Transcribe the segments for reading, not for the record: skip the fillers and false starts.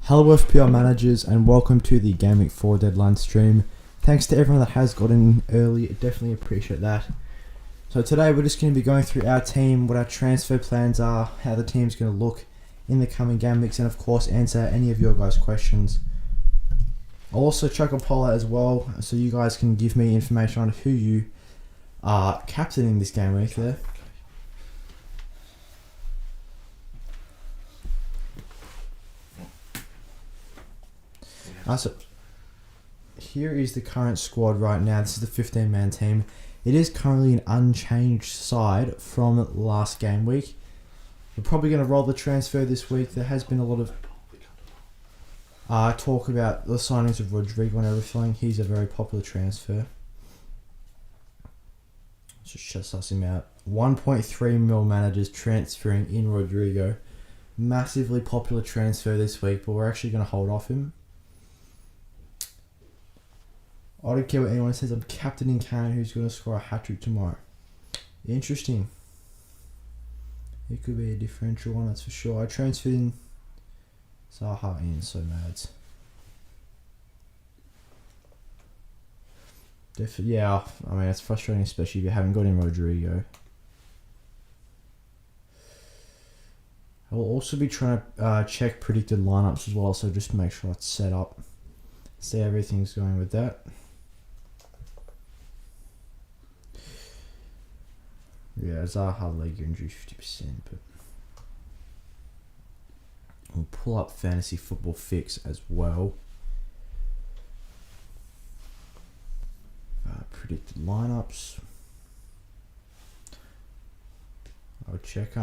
Hello FPL managers and welcome to the Gameweek 4 deadline stream. Thanks to everyone that has got in early, definitely appreciate that. So today we're just going to be going through our team, what our transfer plans are, how the team's going to look in the coming game weeks, and of course answer any of your guys' questions. I'll also chuck a poll out as well so you guys can give me information on who you are captaining this game week there. So here is the current squad right now. This is the 15-man team. It is currently an unchanged side from last game week. We're probably going to roll the transfer this week. There has been a lot of talk about the signings of Rodrigo and everything. He's a very popular transfer. Let's just suss him out. 1.3 mil managers transferring in Rodrigo. Massively popular transfer this week, but we're actually going to hold off him. I don't care what anyone says, I'm captaining Kane, who's going to score a hat-trick tomorrow. Interesting. It could be a differential one, that's for sure. I transferred in Zaha in, so mad. Yeah, I mean, it's frustrating, especially if you haven't got in Rodrigo. I will also be trying to check predicted lineups as well, so just make sure it's set up. See how everything's going with that. Yeah, Zaha leg injury 50%, but we'll pull up Fantasy Football Fix as well. Predicted lineups. I'll check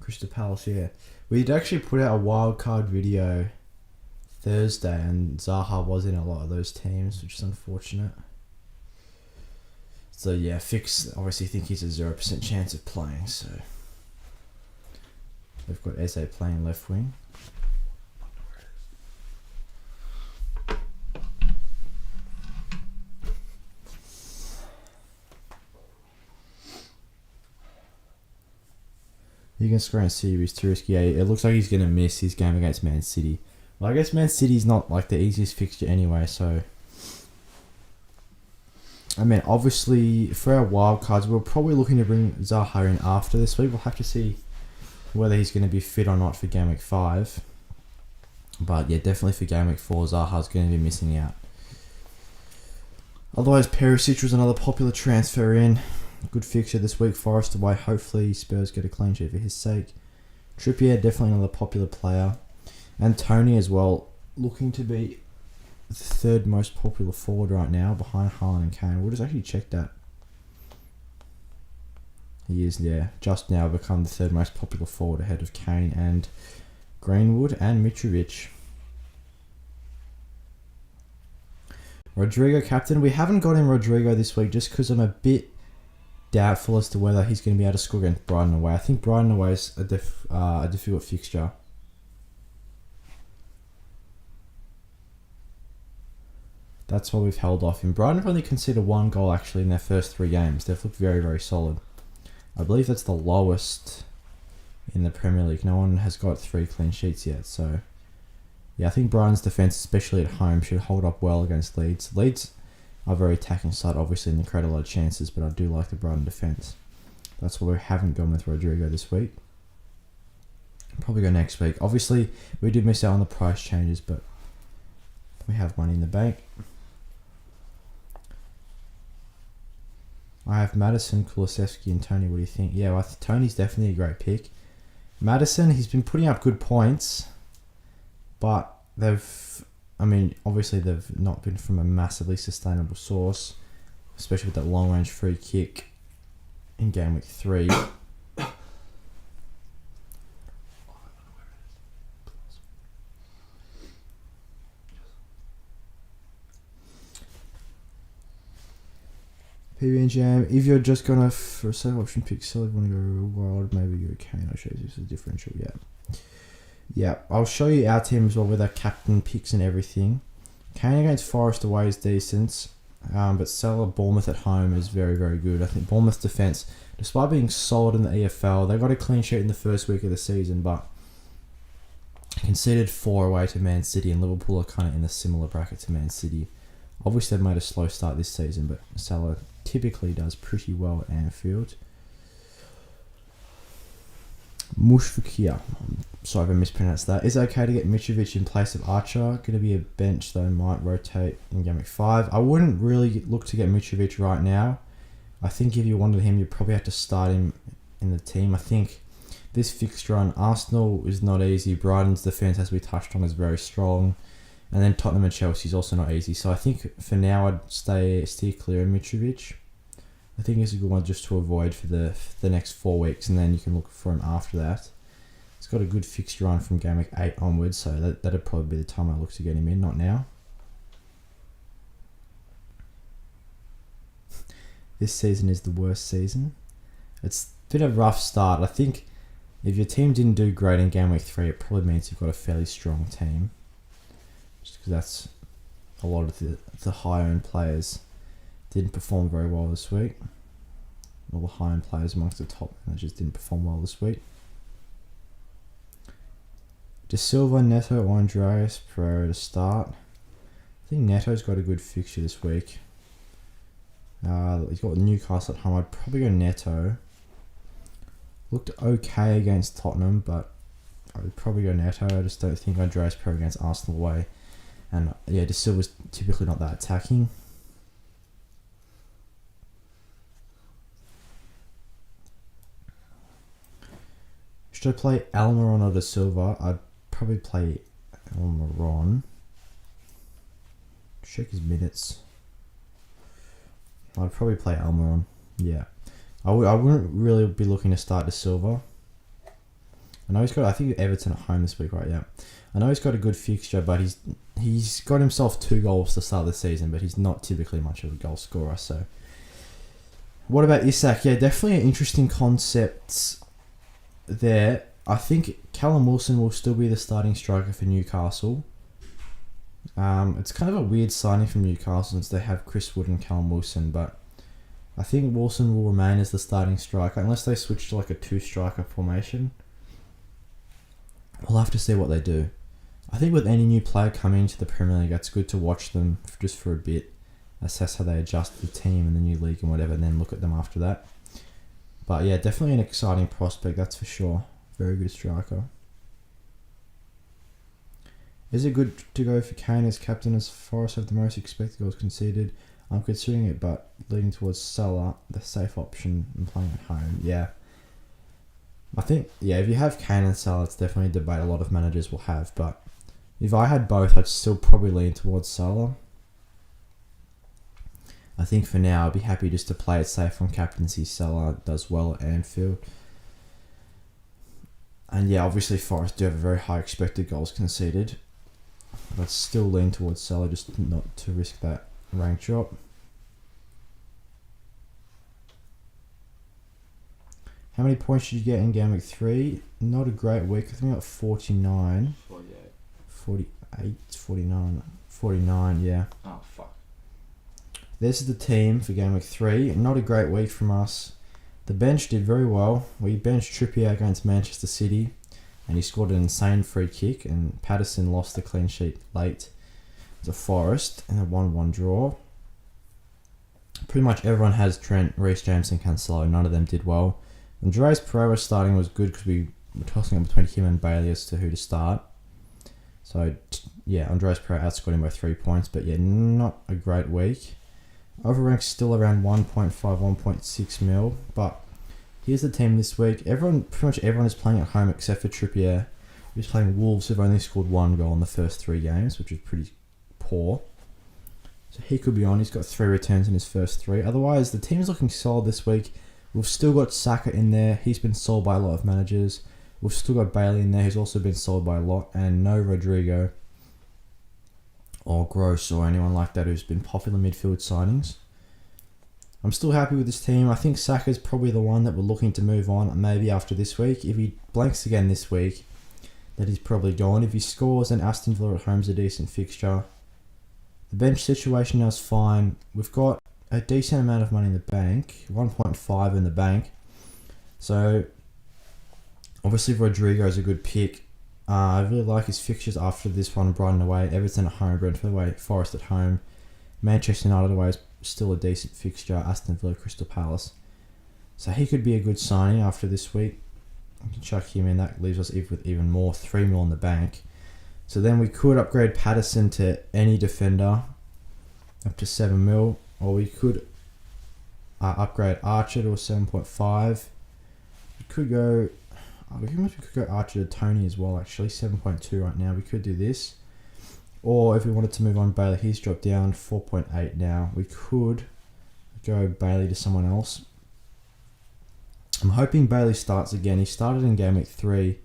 Crystal Palace. Yeah, we'd actually put out a wildcard video Thursday, and Zaha was in a lot of those teams, which is unfortunate. So yeah, Fix obviously think he's a 0% chance of playing, so they've got Eze playing left wing. You can score in series too risky. Yeah, it looks like he's going to miss his game against Man City. Well, I guess Man City's not like the easiest fixture anyway, so I mean, obviously for our wild cards, we're probably looking to bring Zaha in after this week. We'll have to see whether he's going to be fit or not for Game Week 5. But yeah, definitely for Game Week 4, Zaha's going to be missing out. Otherwise, Perisic was another popular transfer in. Good fixture this week, Forest away. Hopefully Spurs get a clean sheet for his sake. Trippier, definitely another popular player. And Tony as well, looking to be the third most popular forward right now, behind Haaland and Kane. We'll just actually check that. He is, yeah, just now become the third most popular forward ahead of Kane and Greenwood and Mitrovic. Rodrigo captain. We haven't got in Rodrigo this week just because I'm a bit doubtful as to whether he's going to be able to score against Brighton away. I think Brighton away is a difficult fixture. That's why we've held off him. Brighton have only conceded one goal actually in their first 3 games. They've looked very, very solid. I believe that's the lowest in the Premier League. No one has got 3 clean sheets yet. So, yeah, I think Brighton's defence, especially at home, should hold up well against Leeds. Leeds are a very attacking side, obviously, and they create a lot of chances, but I do like the Brighton defence. That's why we haven't gone with Rodrigo this week. Probably go next week. Obviously, we did miss out on the price changes, but we have money in the bank. I have Madison, Kulusevski, and Tony. What do you think? Yeah, well, Tony's definitely a great pick. Madison, he's been putting up good points, but obviously they've not been from a massively sustainable source, especially with that long-range free kick in Game Week 3. PB and Jam, if you're just gonna for a save option pick, sell, if you want to go wild, maybe go Kane. I'll show you this is a differential. Yeah, I'll show you our team as well with our captain picks and everything. Kane against Forest away is decent, but Salah Bournemouth at home is very, very good. I think Bournemouth's defence, despite being solid in the EFL, they got a clean sheet in the first week of the season, but Conceded 4 away to Man City, and Liverpool are kind of in a similar bracket to Man City. Obviously, they've made a slow start this season, but Salah typically does pretty well at Anfield. Mushfikia, sorry if I mispronounced that. Is it okay to get Mitrovic in place of Archer? Going to be a bench though, might rotate in Gameweek 5. I wouldn't really look to get Mitrovic right now. I think if you wanted him, you'd probably have to start him in the team. I think this fixture on Arsenal is not easy. Brighton's defence, as we touched on, is very strong. And then Tottenham and Chelsea is also not easy. So I think for now I'd steer clear of Mitrovic. I think it's a good one just to avoid for the next 4 weeks, and then you can look for him after that. He's got a good fixture on from Game Week 8 onwards, so that'd probably be the time I look to get him in, not now. This season is the worst season. It's been a rough start. I think if your team didn't do great in Game Week 3, it probably means you've got a fairly strong team. Just because that's a lot of the high-owned players didn't perform very well this week. All the high-end players amongst the top managers didn't perform well this week. De Silva, Neto, or Andreas Pereira to start. I think Neto's got a good fixture this week. He's got Newcastle at home. I'd probably go Neto. Looked okay against Tottenham, but I would probably go Neto. I just don't think Andreas Pereira against Arsenal away. And yeah, De Silva's typically not that attacking. Should I play Almiron or De Silva? I'd probably play Almiron. Check his minutes. I'd probably play Almiron. Yeah. I wouldn't really be looking to start De Silva. I know he's got, I think Everton at home this week, right? Yeah. I know he's got a good fixture, but he's got himself 2 goals to start the season, but he's not typically much of a goal scorer, so. What about Isak? Yeah, definitely an interesting concept there. I think Callum Wilson will still be the starting striker for Newcastle. It's kind of a weird signing from Newcastle since they have Chris Wood and Callum Wilson, but I think Wilson will remain as the starting striker unless they switch to like a 2-striker formation. We'll have to see what they do. I think with any new player coming into the Premier League, it's good to watch them just for a bit, assess how they adjust to the team and the new league and whatever, and then look at them after that. But yeah, definitely an exciting prospect, that's for sure. Very good striker. Is it good to go for Kane as captain as Forest have the most expected goals conceded? I'm considering it, but leaning towards Salah, the safe option and playing at home. Yeah. I think, yeah, if you have Kane and Salah, it's definitely a debate a lot of managers will have, but if I had both, I'd still probably lean towards Salah. I think for now, I'd be happy just to play it safe on captaincy. Salah does well at Anfield. And yeah, obviously Forest do have a very high expected goals conceded. But I'd still lean towards Salah just not to risk that rank drop. How many points did you get in Game Week 3? Not a great week. I think I got 49. 48, 49. 49, yeah. Oh, fuck. This is the team for Game Week 3. Not a great week from us. The bench did very well. We benched Trippier against Manchester City, and he scored an insane free kick, and Patterson lost the clean sheet late to Forest in a 1-1 draw. Pretty much everyone has Trent, Reece James and Cancelo. None of them did well. Andreas Pereira starting was good because we were tossing up between him and Bailey as to who to start. So, yeah, Andreas Pereira outscored him by 3 points, but yeah, not a great week. Overrank's still around 1.5, 1.6 mil, but here's the team this week. Pretty much everyone is playing at home except for Trippier, who's playing Wolves, who've only scored 1 goal in the first 3 games, which is pretty poor. So he could be on. He's got 3 returns in his first 3. Otherwise, the team's looking solid this week. We've still got Saka in there. He's been sold by a lot of managers. We've still got Bailey in there, who's also been sold by a lot. And no Rodrigo or Gross or anyone like that who's been popular midfield signings. I'm still happy with this team. I think Saka's probably the one that we're looking to move on, maybe after this week. If he blanks again this week, then he's probably gone. If he scores, then Aston Villa at home's a decent fixture. The bench situation now is fine. We've got a decent amount of money in the bank, 1.5 in the bank. So, obviously Rodrigo is a good pick. I really like his fixtures after this one. Brighton away, Everton at home, Brentford away, Forest at home, Manchester United away is still a decent fixture, Aston Villa, Crystal Palace. So he could be a good signing after this week. We can chuck him in. That leaves us with even more, 3 mil in the bank. So then we could upgrade Patterson to any defender up to 7 mil, or we could upgrade Archer to a 7.5. We could go Archer to Tony as well, actually 7.2 right now. We could do this, or if we wanted to move on Bailey, he's dropped down 4.8 now. We could go Bailey to someone else. I'm hoping Bailey starts again. He started in Game Week 3,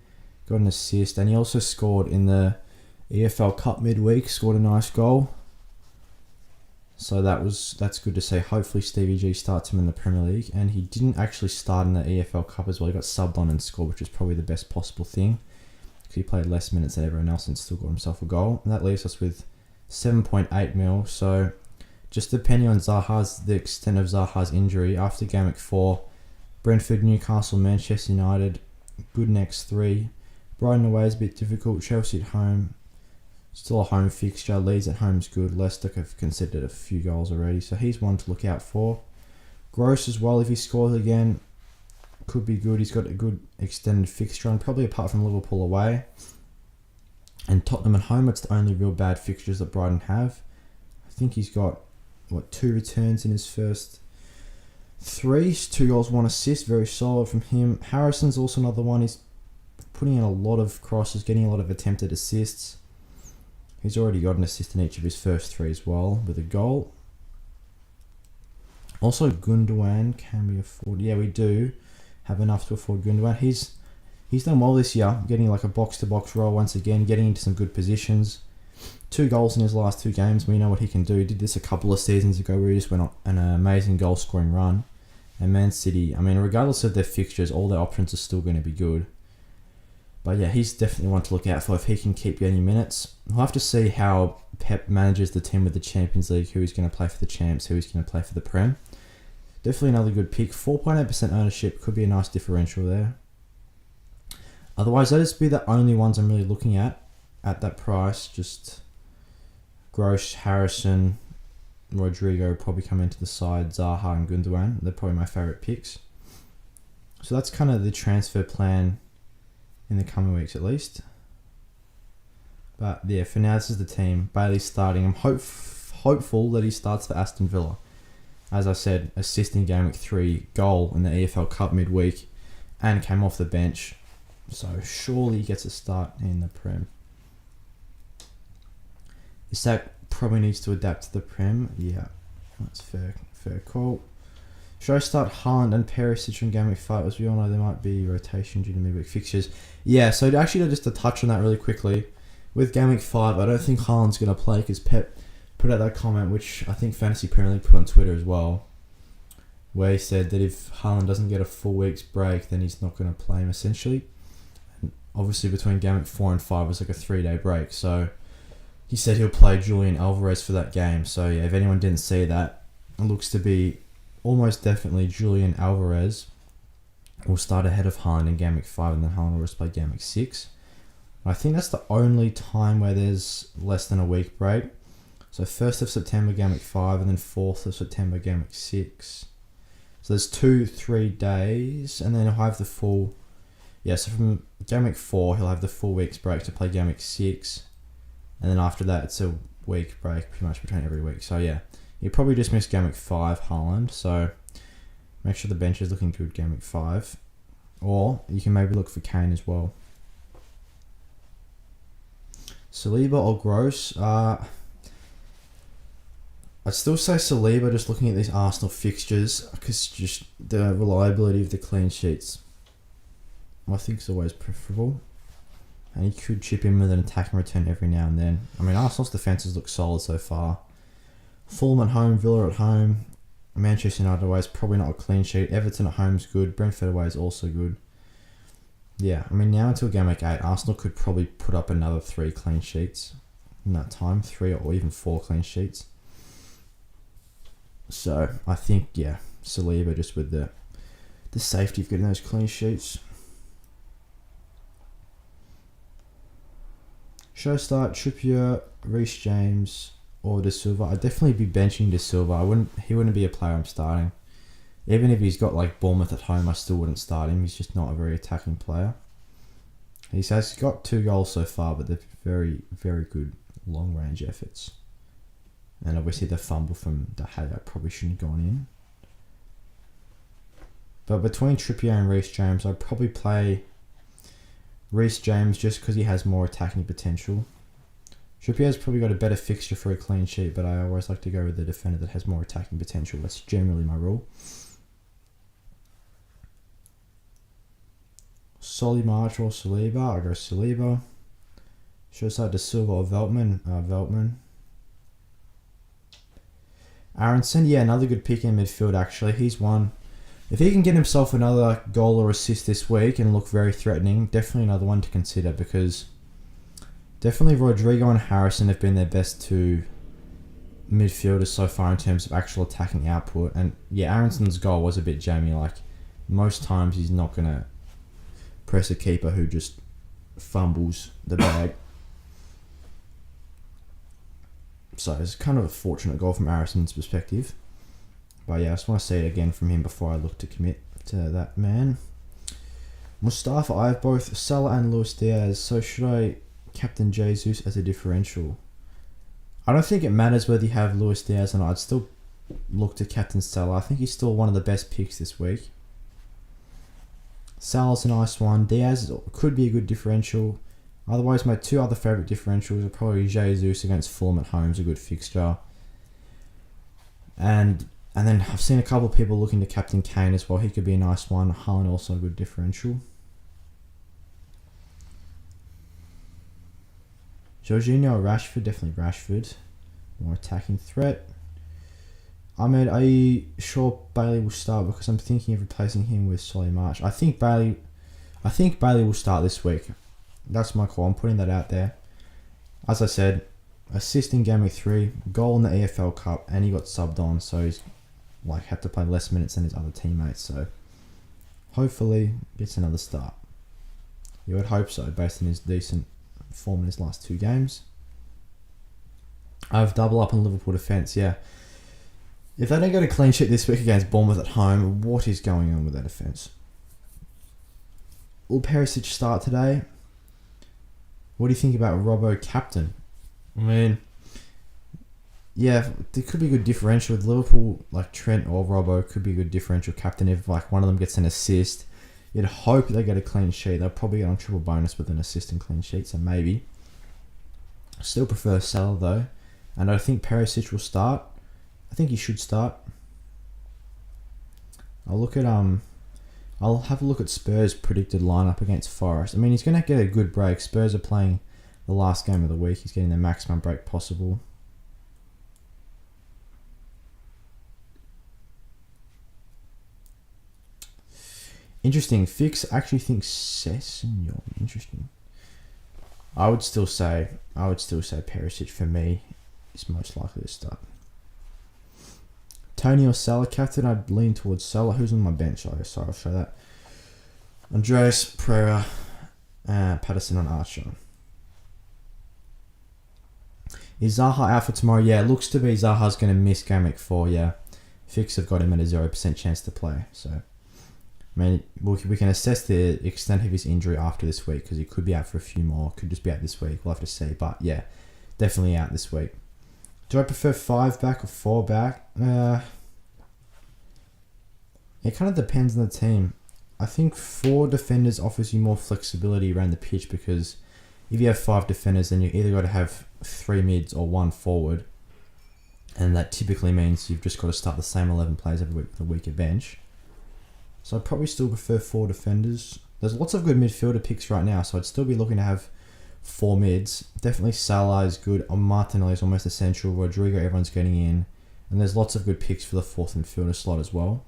got an assist, and he also scored in the EFL Cup midweek, scored a nice goal. So that's good to see. Hopefully Stevie G starts him in the Premier League, and he didn't actually start in the EFL Cup as well. He got subbed on and scored, which is probably the best possible thing, because he played less minutes than everyone else and still got himself a goal. And that leaves us with 7.8 mil. So just depending on the extent of Zaha's injury, after Game Week 4, Brentford, Newcastle, Manchester United, good next 3. Brighton away is a bit difficult. Chelsea at home, still a home fixture. Leeds at home is good. Leicester have considered a few goals already, so he's one to look out for. Gross as well, if he scores again, could be good. He's got a good extended fixture, and probably apart from Liverpool away and Tottenham at home, it's the only real bad fixtures that Brighton have. I think he's got 2 returns in his first 3, 2 goals, 1 assist, very solid from him. Harrison's also another one. He's putting in a lot of crosses, getting a lot of attempted assists. He's already got an assist in each of his first 3 as well, with a goal. Also, Gundogan, can we afford? Yeah, we do have enough to afford Gundogan. He's done well this year, getting like a box-to-box role once again, getting into some good positions. 2 goals in his last 2 games. We know what he can do. He did this a couple of seasons ago where he just went on an amazing goal-scoring run. And Man City, I mean, regardless of their fixtures, all their options are still going to be good. But yeah, he's definitely one to look out for if he can keep getting minutes. We'll have to see how Pep manages the team with the Champions League, who he's going to play for the Champs, who he's going to play for the Prem. Definitely another good pick. 4.8% ownership could be a nice differential there. Otherwise, that'd just be the only ones I'm really looking at that price. Just Gross, Harrison, Rodrigo probably come into the side, Zaha and Gundogan. They're probably my favourite picks. So that's kind of the transfer plan in the coming weeks at least. But yeah, for now this is the team. Bailey's starting. I'm hopeful that he starts for Aston Villa. As I said, assist in Game Week 3, goal in the EFL Cup midweek, and came off the bench. So surely he gets a start in the Prem. Isak probably needs to adapt to the Prem. Yeah, that's fair call. Should I start Haaland and Perisic in Game Week 5? As we all know, there might be rotation due to midweek fixtures. Yeah, so actually just to touch on that really quickly, with Game Week 5, I don't think Haaland's going to play because Pep put out that comment, which I think Fantasy Premier League put on Twitter as well, where he said that if Haaland doesn't get a full week's break, then he's not going to play him essentially. And obviously between Game Week 4 and 5 was like a 3-day break, so he said he'll play Julian Alvarez for that game. So yeah, if anyone didn't see that, it looks to be almost definitely Julian Alvarez will start ahead of Haaland in Game Week 5, and then Haaland will just play Game Week 6. I think that's the only time where there's less than a week break. So 1st of September, Game Week 5, and then 4th of September, Game Week 6. So there's 2-3 days, and then he'll have the full... Yeah, so from Game Week 4, he'll have the full week's break to play Game Week 6. And then after that, it's a week break pretty much between every week. So yeah, you probably just missed Game Week 5, Haaland. So make sure the bench is looking good Game Week 5. Or you can maybe look for Kane as well. Saliba or Gross? I'd still say Saliba, just looking at these Arsenal fixtures, because just the reliability of the clean sheets, I think, is always preferable. And he could chip in with an attack and return every now and then. I mean, Arsenal's defences look solid so far. Fulham at home, Villa at home. Manchester United away is probably not a clean sheet. Everton at home is good. Brentford away is also good. Yeah, I mean, now until Game Week 8, Arsenal could probably put up another 3 clean sheets in that time. 3 or even 4 clean sheets. So, I think, yeah, Saliba just with the safety of getting those clean sheets. Should I start Trippier, Reece James, or De Silva? I'd definitely be benching De Silva. He wouldn't be a player I'm starting. Even if he's got like Bournemouth at home, I still wouldn't start him. He's just not a very attacking player. He's got 2 goals so far, but they're very, very good long-range efforts. And obviously the fumble from De Gea probably shouldn't have gone in. But between Trippier and Reece James, I'd probably play Reece James just because he has more attacking potential. Trippier's probably got a better fixture for a clean sheet, but I always like to go with the defender that has more attacking potential. That's generally my rule. Solly March or Saliba. I go Saliba. Should I start De Silva or Veltman? Veltman. Aronson, yeah, another good pick in midfield actually. He's one. If he can get himself another goal or assist this week and look very threatening, definitely another one to consider, because definitely Rodrigo and Harrison have been their best 2 midfielders so far in terms of actual attacking output. And yeah, Aronson's goal was a bit jammy. Like, most times he's not going to press a keeper who just fumbles the bag. So it's kind of a fortunate goal from Arison's perspective. But yeah, I just want to see it again from him before I look to commit to that man. Mustafa, I have both Salah and Luis Diaz. So should I captain Jesus as a differential? I don't think it matters whether you have Luis Diaz or not. I'd still look to captain Salah. I think he's still one of the best picks this week. Salah's a nice one. Diaz could be a good differential. Otherwise, my 2 other favourite differentials are probably Jesus against Fulham at home is a good fixture. And then I've seen a couple of people looking to captain Kane as well. He could be a nice one. Haaland also a good differential. Jorginho or Rashford? Definitely Rashford. More attacking threat. Ahmed, are you sure Bailey will start? Because I'm thinking of replacing him with Solly March. I think Bailey will start this week. That's my call. I'm putting that out there. As I said, assist in Gameweek 3, goal in the EFL Cup, and he got subbed on, so he's had to play less minutes than his other teammates. So hopefully gets another start. You would hope so, based on his decent form in his last 2 games. I have double up on Liverpool defence. Yeah. If they don't get a clean sheet this week against Bournemouth at home, what is going on with their defence? Will Perisic start today? What do you think about Robbo captain? I mean, yeah, there could be a good differential with Liverpool, like Trent or Robbo could be a good differential captain if one of them gets an assist. You'd hope they get a clean sheet. They'll probably get on triple bonus with an assist and clean sheet, so maybe. I still prefer Salah though, and I think Perisic will start. I think he should start. I'll have a look at Spurs' predicted lineup against Forest. I mean, he's going to get a good break. Spurs are playing the last game of the week. He's getting the maximum break possible. Interesting. Fix actually thinks Sessegnon. Interesting. I would still say Perisic for me is most likely to start. Tony or Salah captain? I'd lean towards Salah. Who's on my bench? I'll show that. Andreas, Pereira, Patterson and Archer. Is Zaha out for tomorrow? Yeah, it looks to be Zaha's going to miss Gameweek 4, yeah. Fix have got him at a 0% chance to play. So, I mean, we can assess the extent of his injury after this week, because he could be out for a few more. Could just be out this week. We'll have to see. But, yeah, definitely out this week. Do I prefer 5 back or 4 back? It kind of depends on the team. I think 4 defenders offers you more flexibility around the pitch, because if you have 5 defenders, then you either got to have 3 mids or 1 forward, and that typically means you've just got to start the same 11 players every week with a weaker bench. So I'd probably still prefer 4 defenders. There's lots of good midfielder picks right now, so I'd still be looking to have 4 mids. Definitely Salah is good. Martinelli is almost essential. Rodrigo, everyone's getting in. And there's lots of good picks for the 4th midfielder slot as well.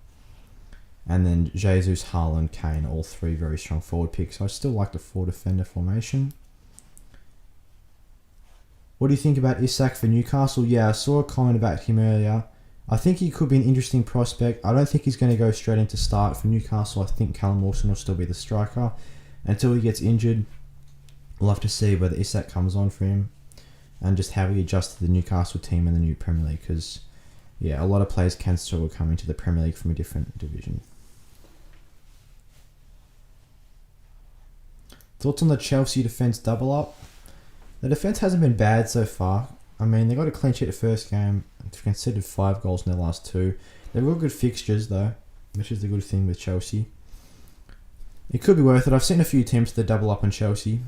And then Jesus, Haaland, Kane, all 3 very strong forward picks. So I still like the 4 defender formation. What do you think about Isak for Newcastle? Yeah, I saw a comment about him earlier. I think he could be an interesting prospect. I don't think he's going to go straight into start for Newcastle. I think Callum Wilson will still be the striker until he gets injured. we'll have to see whether Isak comes on for him and just how he adjusts to the Newcastle team in the new Premier League, because yeah, a lot of players can struggle coming to the Premier League from a different division. Thoughts on the Chelsea defence double up? The defence hasn't been bad so far. I mean, they got a clean sheet the first game, conceded 5 goals in their last 2. They're real good fixtures though, which is the good thing with Chelsea. It could be worth it. I've seen a few teams that double up on Chelsea.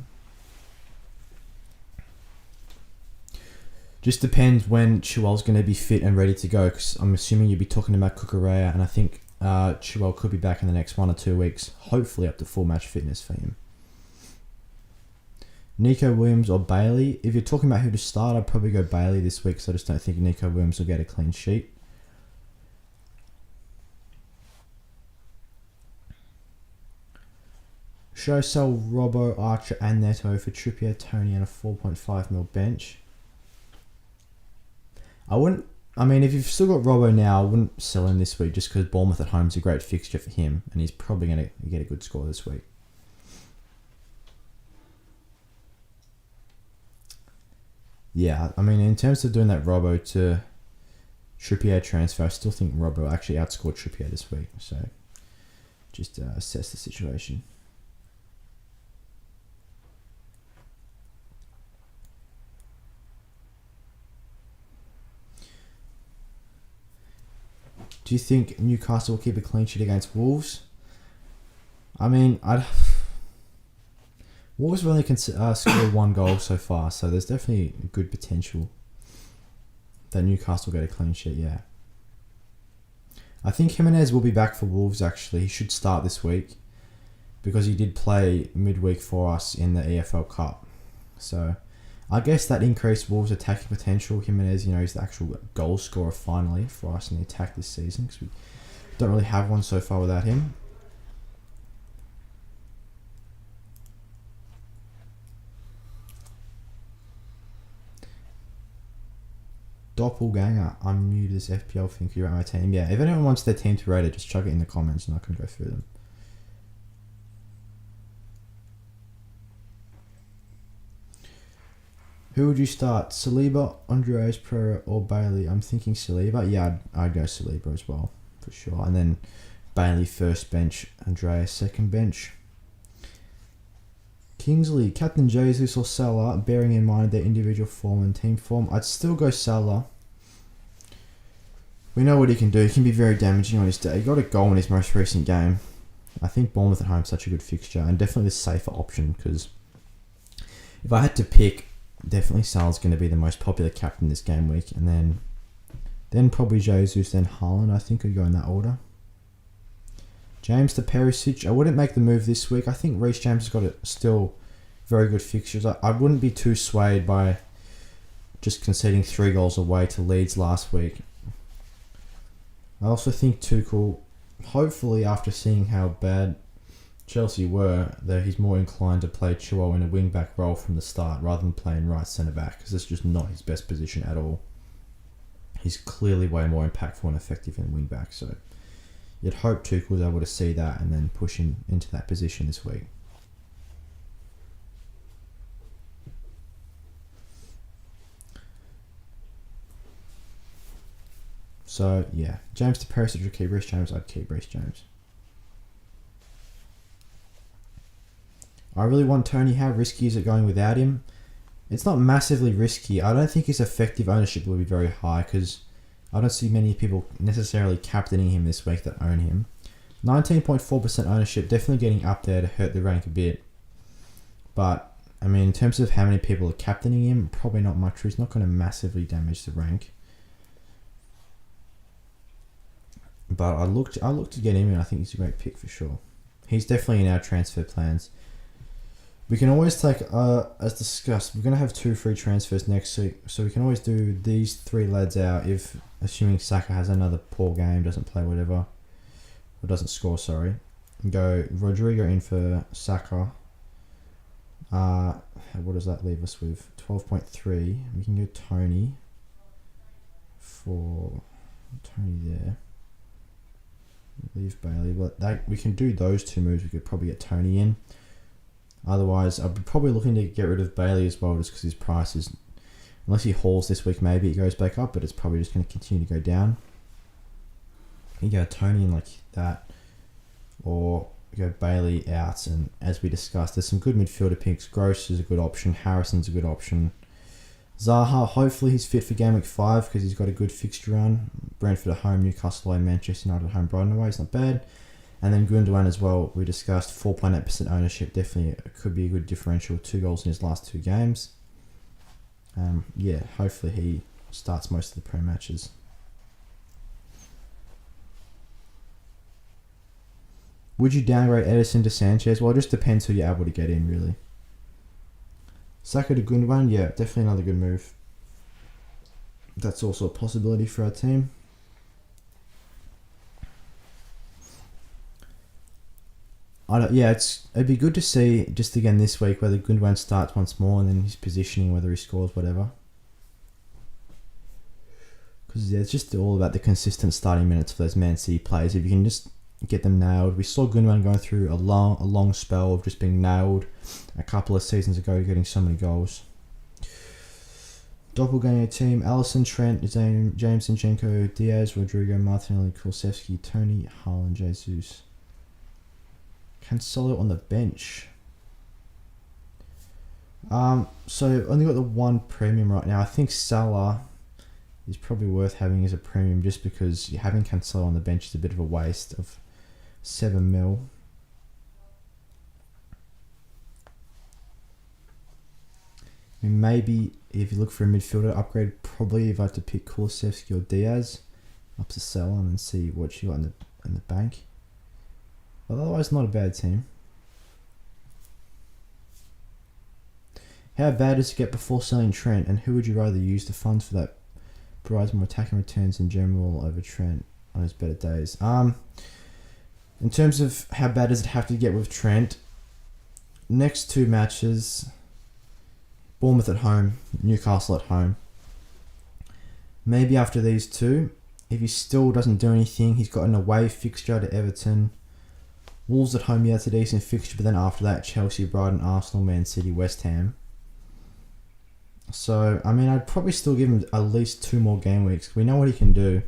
Just depends when Chilwell's going to be fit and ready to go, because I'm assuming you'll be talking about Cucurella, and I think Chilwell could be back in the next 1 or 2 weeks, hopefully up to full match fitness for him. Nico Williams or Bailey? If you're talking about who to start, I'd probably go Bailey this week, so I just don't think Nico Williams will get a clean sheet. Should I sell Robbo, Archer and Neto for Trippier, Tony and a 4.5 mil bench? I mean, if you've still got Robbo now, I wouldn't sell him this week just because Bournemouth at home is a great fixture for him and he's probably going to get a good score this week. Yeah, I mean, in terms of doing that Robbo to Trippier transfer, I still think Robbo actually outscored Trippier this week. So just assess the situation. Do you think Newcastle will keep a clean sheet against Wolves? I mean, Wolves have only scored 1 goal so far, so there's definitely good potential that Newcastle get a clean sheet, yeah. I think Jimenez will be back for Wolves, actually. He should start this week because he did play midweek for us in the EFL Cup. So I guess that increased Wolves' attacking potential. Jimenez, is the actual goal scorer finally for us in the attack this season, because we don't really have one so far without him. Doppelganger, I'm new to this FPL thing. You're at my team. Yeah, if anyone wants their team to rate it, just chuck it in the comments and I can go through them. Who would you start? Saliba, Andreas Pereira, or Bailey? I'm thinking Saliba. Yeah, I'd go Saliba as well, for sure. And then Bailey first bench, Andreas second bench. Kingsley, Captain Jesus or Salah, bearing in mind their individual form and team form. I'd still go Salah. We know what he can do. He can be very damaging on his day. He got a goal in his most recent game. I think Bournemouth at home is such a good fixture and definitely the safer option, because if I had to pick, definitely Salah's going to be the most popular captain this game week, and then probably Jesus, then Haaland. I think I'd go in that order. James to Perisic. I wouldn't make the move this week. I think Reece James has got still very good fixtures. I wouldn't be too swayed by just conceding 3 goals away to Leeds last week. I also think Tuchel, hopefully after seeing how bad Chelsea were, that he's more inclined to play Chilwell in a wing-back role from the start rather than playing right centre-back, because it's just not his best position at all. He's clearly way more impactful and effective in wing-back, so you'd hope Tuchel was able to see that and then push him into that position this week. So, yeah. James to Perisic would keep Reece James. I'd keep Reece James. I really want Tony. How risky is it going without him? It's not massively risky. I don't think his effective ownership will be very high, because I don't see many people necessarily captaining him this week that own him. 19.4% ownership, definitely getting up there to hurt the rank a bit. But, I mean, in terms of how many people are captaining him, probably not much. He's not going to massively damage the rank. But I look to get him, and I think he's a great pick for sure. He's definitely in our transfer plans. We can always take, as discussed, we're going to have 2 free transfers next week, so we can always do these 3 lads out if, assuming Saka has another poor game, doesn't play whatever, or doesn't score, sorry. Go Rodrigo in for Saka. What does that leave us with? 12.3. We can go Tony for Tony there. Leave Bailey, but we can do those 2 moves. We could probably get Tony in. Otherwise, I'd be probably looking to get rid of Bailey as well, just because his price is, unless he hauls this week, maybe it goes back up, but it's probably just going to continue to go down. You go Tony in like that, or you go Bailey out, and as we discussed, there's some good midfielder picks. Gross is a good option. Harrison's a good option. Zaha, hopefully he's fit for Game Week 5 because he's got a good fixture run. Brentford at home, Newcastle away, Manchester United at home, Brighton away. It's not bad. And then Gundogan as well, we discussed 4.8% ownership. Definitely could be a good differential. 2 goals in his last 2 games. Yeah, hopefully he starts most of the pre-matches. Would you downgrade Edison to Sanchez? Well, it just depends who you're able to get in, really. Saka to Gundogan, yeah, definitely another good move. That's also a possibility for our team. It'd be good to see just again this week whether Gundogan starts once more and then his positioning, whether he scores, whatever. Because it's just all about the consistent starting minutes for those Man City players. If you can just get them nailed. We saw Gundogan going through a long spell of just being nailed a couple of seasons ago, getting so many goals. Doppelganger team: Alisson, Trent, James Zinchenko, Diaz, Rodrigo, Martinelli, Kulusevski, Tony, Haaland, Jesus. Cancelo on the bench. So only got the one premium right now. I think Salah is probably worth having as a premium just because having Cancelo on the bench is a bit of a waste of 7 mil. I mean, maybe if you look for a midfielder upgrade, probably if I had to pick Kulusevski or Diaz up to Salah and see what you got in the bank. Otherwise, not a bad team. How bad is it to get before selling Trent, and who would you rather use the funds for that provides more attacking returns in general over Trent on his better days? In terms of how bad does it have to get with Trent, next 2 matches, Bournemouth at home, Newcastle at home. Maybe after these 2, if he still doesn't do anything, he's got an away fixture to Everton. Wolves at home, yeah, it's a decent fixture, but then after that, Chelsea, Brighton, Arsenal, Man City, West Ham. So, I mean, I'd probably still give him at least 2 more game weeks. We know what he can do.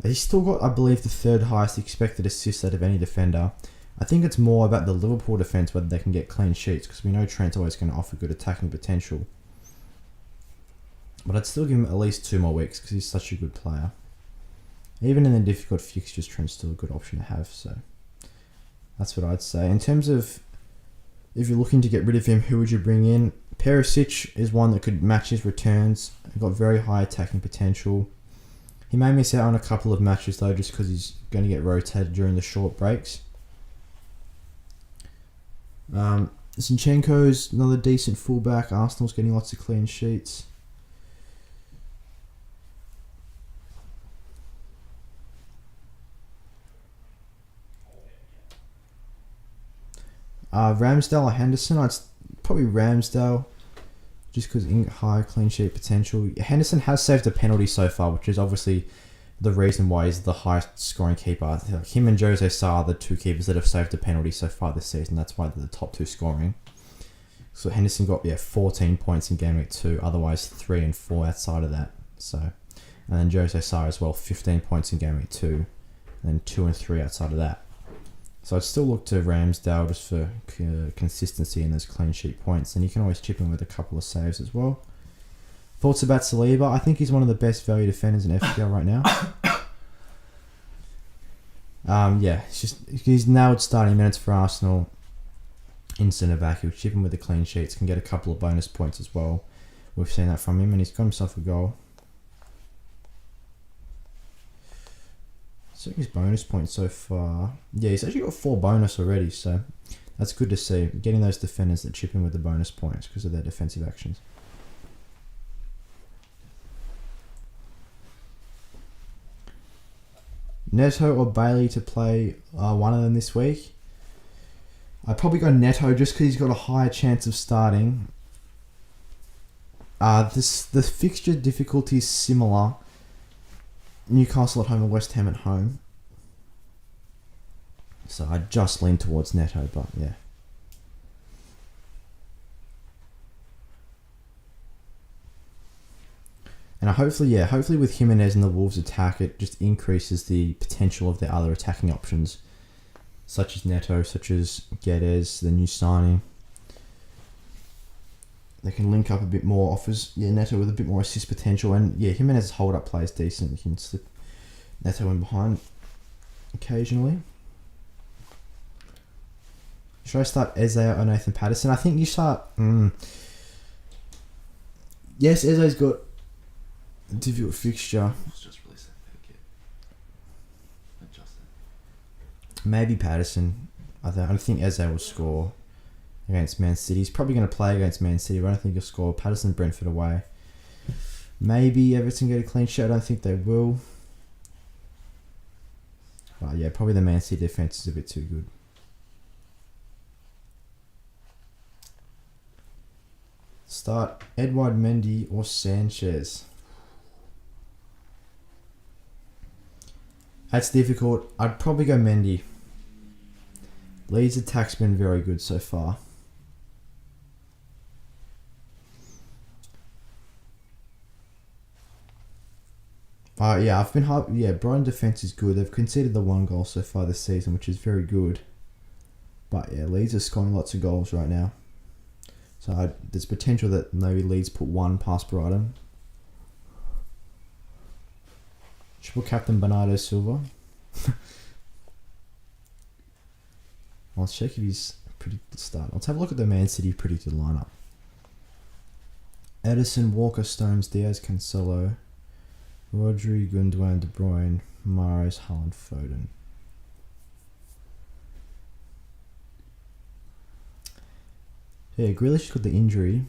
He's still got, I believe, the 3rd highest expected assist out of any defender. I think it's more about the Liverpool defence, whether they can get clean sheets, because we know Trent's always going to offer good attacking potential. But I'd still give him at least 2 more weeks, because he's such a good player. Even in the difficult fixtures, Trent's still a good option to have, so that's what I'd say. In terms of if you're looking to get rid of him, who would you bring in? Perisic is one that could match his returns. He's got very high attacking potential. He may miss out on a couple of matches though, just because he's going to get rotated during the short breaks. Zinchenko's another decent fullback. Arsenal's getting lots of clean sheets. Ramsdale or Henderson? I'd probably Ramsdale, just because high clean sheet potential. Henderson has saved a penalty so far, which is obviously the reason why he's the highest scoring keeper. Him and Jose Sa are the 2 keepers that have saved a penalty so far this season. That's why they're the top 2 scoring. So Henderson got 14 points in Game Week 2, otherwise 3 and 4 outside of that. So, and then Jose Sa as well, 15 points in Game Week 2, and then 2 and 3 outside of that. So I'd still look to Ramsdale just for consistency in those clean sheet points, and you can always chip in with a couple of saves as well. Thoughts about Saliba? I think he's one of the best value defenders in FPL right now. He's nailed starting minutes for Arsenal in centre back. He'll chip in with the clean sheets, can get a couple of bonus points as well. We've seen that from him, and he's got himself a goal. So his bonus points so far. Yeah, he's actually got 4 bonus already, so that's good to see. Getting those defenders that chip in with the bonus points because of their defensive actions. Neto or Bailey to play one of them this week. I'd probably go Neto just because he's got a higher chance of starting. The fixture difficulty is similar. Newcastle at home and West Ham at home. So I'd just lean towards Neto, but yeah. And hopefully with Jimenez and the Wolves attack, it just increases the potential of their other attacking options, such as Neto, such as Guedes, the new signing. They can link up a bit more, offers Neto with a bit more assist potential, and Jimenez's hold-up play is decent. You can slip Neto in behind occasionally. Should I start Eze or Nathan Patterson? I think you start... Yes, Eze's got a difficult fixture. Just release that kit. Adjust it. Maybe Patterson. I don't think Eze will score against Man City. He's probably going to play against Man City, but I don't think he'll score. Patterson, Brentford away. Maybe Everton get a clean sheet. I don't think they will. But yeah, probably the Man City defence is a bit too good. Start Edouard Mendy or Sanchez. That's difficult. I'd probably go Mendy. Leeds' attack's been very good so far. I've been hyped. Yeah, Brighton defence is good. They've conceded the 1 goal so far this season, which is very good. But yeah, Leeds are scoring lots of goals right now. So there's potential that maybe Leeds put 1 past Brighton. Triple captain Bernardo Silva. I'll check if he's predicted start. Let's have a look at the Man City predicted lineup. Edison, Walker, Stones, Diaz, Cancelo, Rodri, Gundogan, De Bruyne, Mahrez, Haaland, Foden. Yeah, Grealish got the injury.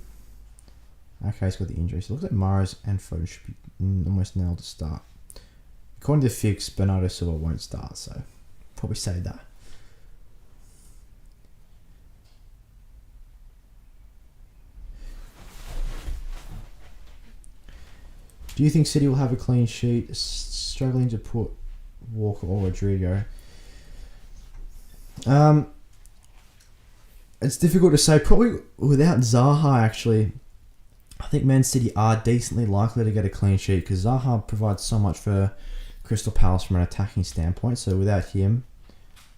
Okay, he's got the injury. So it looks like Mahrez and Foden should be almost nailed to start. According to Fix, Bernardo Silva won't start, so probably say that. Do you think City will have a clean sheet? Struggling to put Walker or Rodrigo. It's difficult to say. Probably without Zaha, actually. I think Man City are decently likely to get a clean sheet because Zaha provides so much for Crystal Palace from an attacking standpoint. So without him,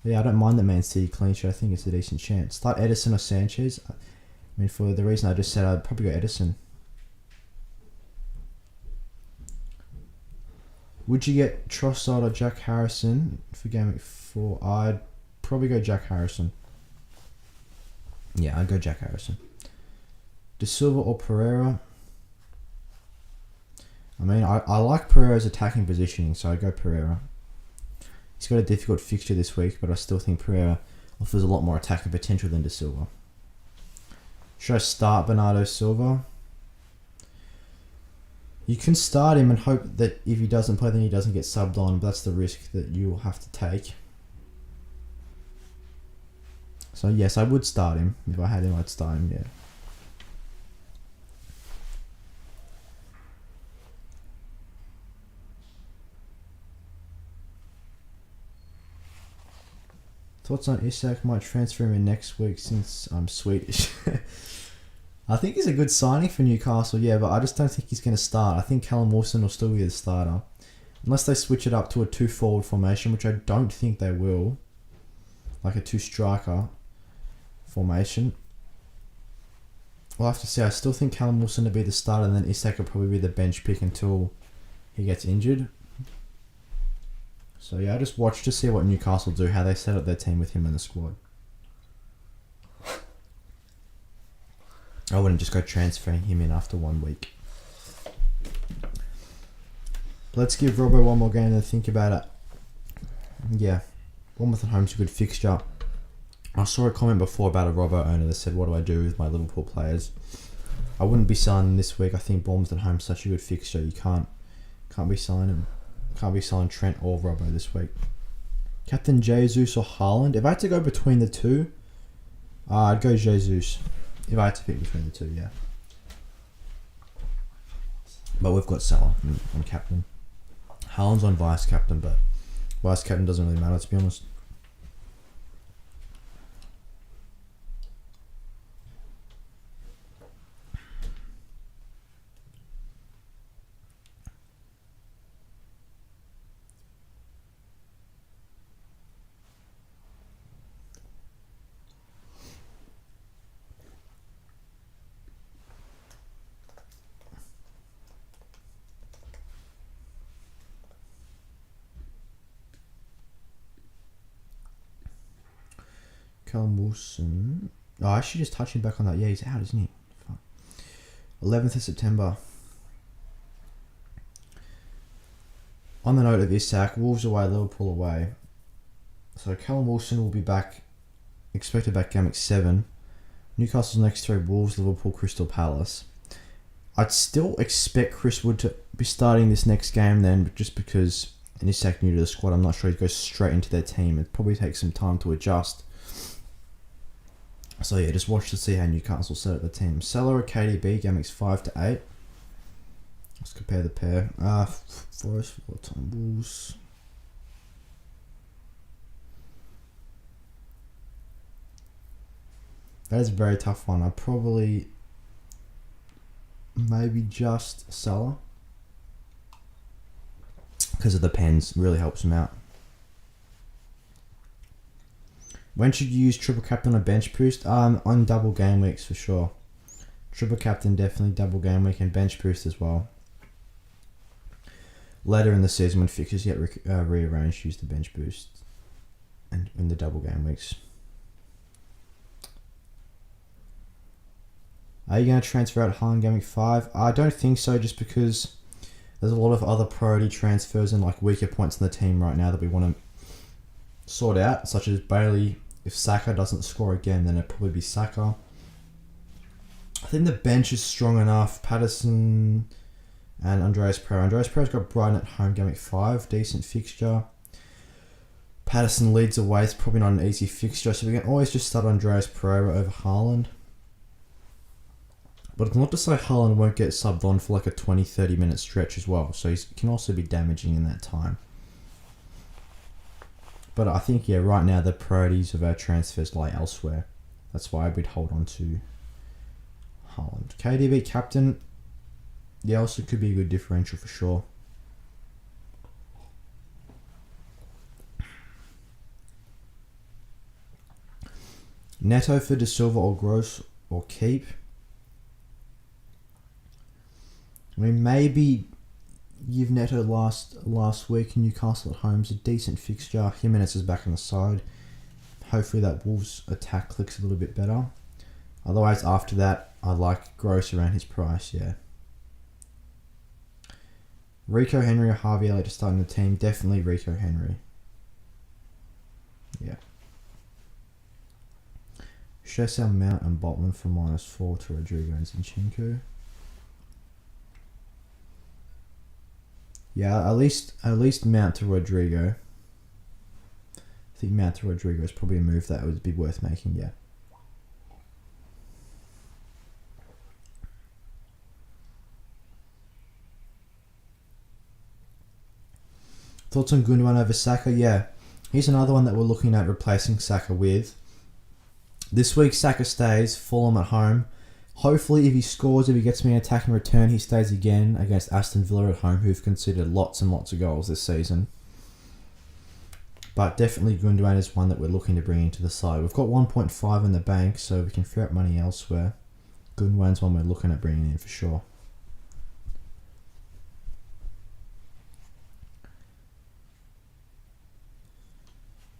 I don't mind the Man City clean sheet. I think it's a decent chance. Start Edison or Sanchez. I mean, for the reason I just said, I'd probably go Edison. Would you get Trossard or Jack Harrison for Gameweek 4? I'd probably go Jack Harrison. Yeah, I'd go Jack Harrison. De Silva or Pereira? I mean, I like Pereira's attacking positioning, so I'd go Pereira. He's got a difficult fixture this week, but I still think Pereira offers a lot more attacking potential than De Silva. Should I start Bernardo Silva? You can start him and hope that if he doesn't play, then he doesn't get subbed on, but that's the risk that you'll have to take. So yes, I would start him. If I had him, I'd start him, yeah. Thoughts on Isak? Might transfer him in next week since I'm Swedish. I think he's a good signing for Newcastle, yeah, but I just don't think he's going to start. I think Callum Wilson will still be the starter. Unless they switch it up to a 2-forward formation, which I don't think they will. Like a 2-striker formation. We'll have to see. I still think Callum Wilson will be the starter, and then Isak will probably be the bench pick until he gets injured. So yeah, I just watch to see what Newcastle do, how they set up their team with him in the squad. I wouldn't just go transferring him in after 1 week. Let's give Robbo one more game to think about it. Yeah, Bournemouth at home's a good fixture. I saw a comment before about a Robbo owner that said, what do I do with my Liverpool players? I wouldn't be selling them this week. I think Bournemouth at home's such a good fixture. You can't be selling them. Can't be selling Trent or Robbo this week. Captain Jesus or Haaland? If I had to go between the two, I'd go Jesus. If I had to pick between the two, yeah. But we've got Salah on captain. Haaland's on vice captain, but vice captain doesn't really matter, to be honest. Callum Wilson. Oh, actually just touching back on that. Yeah, he's out, isn't he? Fuck. 11th of September. On the note of Isak, Wolves away, Liverpool away. So Callum Wilson will be back, expected back game week 7. Newcastle's next 3, Wolves, Liverpool, Crystal Palace. I'd still expect Chris Wood to be starting this next game then, just because Isak new to the squad. I'm not sure he'd go straight into their team. It'd probably take some time to adjust. So yeah, just watch to see how Newcastle set up the team. Salah or KDB, game weeks 5 to 8. Let's compare the pair. Forest, Wolves. That is a very tough one. I'd probably maybe just Salah, because of the pens, really helps him out. When should you use triple captain on bench boost? On double game weeks for sure. Triple captain definitely double game week and bench boost as well. Later in the season when fixtures get rearranged, use the bench boost and in the double game weeks. Are you going to transfer out Haaland game week 5? I don't think so, just because there's a lot of other priority transfers and like weaker points in the team right now that we want to sort out, such as Bailey. If Saka doesn't score again, then it'll probably be Saka. I think the bench is strong enough. Patterson and Andreas Pereira. Andreas Pereira's got Brighton at home game week 5. Decent fixture. Patterson leads away. It's probably not an easy fixture, so we can always just start Andreas Pereira over Haaland. But it's not to say Haaland won't get subbed on for like a 20-30 minute stretch as well. So he can also be damaging in that time. But I think, yeah, right now the priorities of our transfers lie elsewhere. That's why we'd hold on to Haaland. KDB captain. Yeah, also could be a good differential for sure. Neto for De Silva or Gross or keep. I mean, maybe give Neto last week. Newcastle at home is a decent fixture. Jimenez is back on the side. Hopefully that Wolves attack clicks a little bit better. Otherwise, after that, I like Gross around his price, yeah. Rico Henry or Harvey Elliott to start in the team. Definitely Rico Henry. Yeah. Chesel, Mount and Botman for -4 to Rodrigo and Zinchenko. Yeah, at least Mount to Rodrigo. I think Mount to Rodrigo is probably a move that would be worth making, yeah. Thoughts on Gundogan over Saka? Yeah, here's another one that we're looking at replacing Saka with. This week Saka stays, Fulham at home. Hopefully, if he scores, if he gets me an attacking return, he stays again against Aston Villa at home, who've conceded lots and lots of goals this season. But definitely Gundogan is one that we're looking to bring into the side. We've got 1.5 in the bank, so we can free up money elsewhere. Gundogan's one we're looking at bringing in for sure.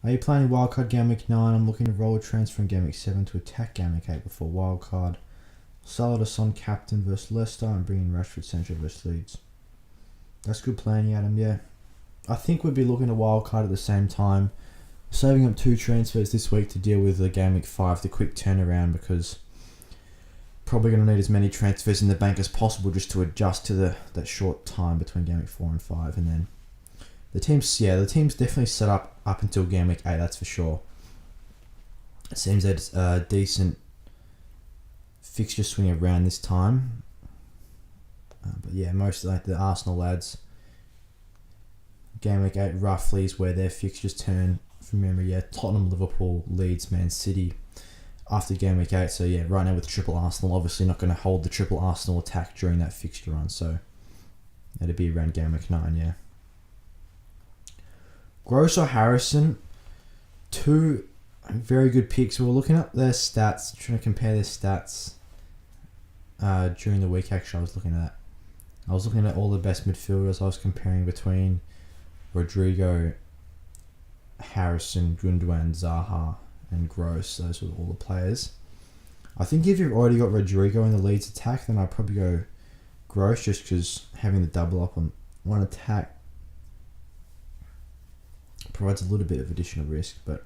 Are you planning wildcard game week 9? I'm looking to roll a transfer in game week 7 to attack game week 8 before wildcard. Salah Son captain versus Leicester and bring in Rashford central versus Leeds. That's good planning, Adam, yeah. I think we'd be looking at wildcard at the same time. Saving up 2 transfers this week to deal with the game week 5, the quick turnaround, because probably going to need as many transfers in the bank as possible just to adjust to that short time between game week 4 and 5, and then the team's definitely set up until game week 8, that's for sure. It seems that it's a decent fixture swing around this time. But yeah, most like the Arsenal lads, game week 8 roughly is where their fixtures turn from memory. Yeah, Tottenham, Liverpool, Leeds, Man City after game week 8. So yeah, right now with the triple Arsenal, obviously not going to hold the triple Arsenal attack during that fixture run. So that'd be around game week 9, yeah. Gross or Harrison, 2 very good picks. We were looking at their stats, trying to compare their stats during the week. Actually, I was looking at all the best midfielders. I was comparing between Rodrigo, Harrison, Gundogan, Zaha, and Gross. Those were all the players. I think if you've already got Rodrigo in the Leeds attack, then I'd probably go Gross, just because having the double up on one attack provides a little bit of additional risk, but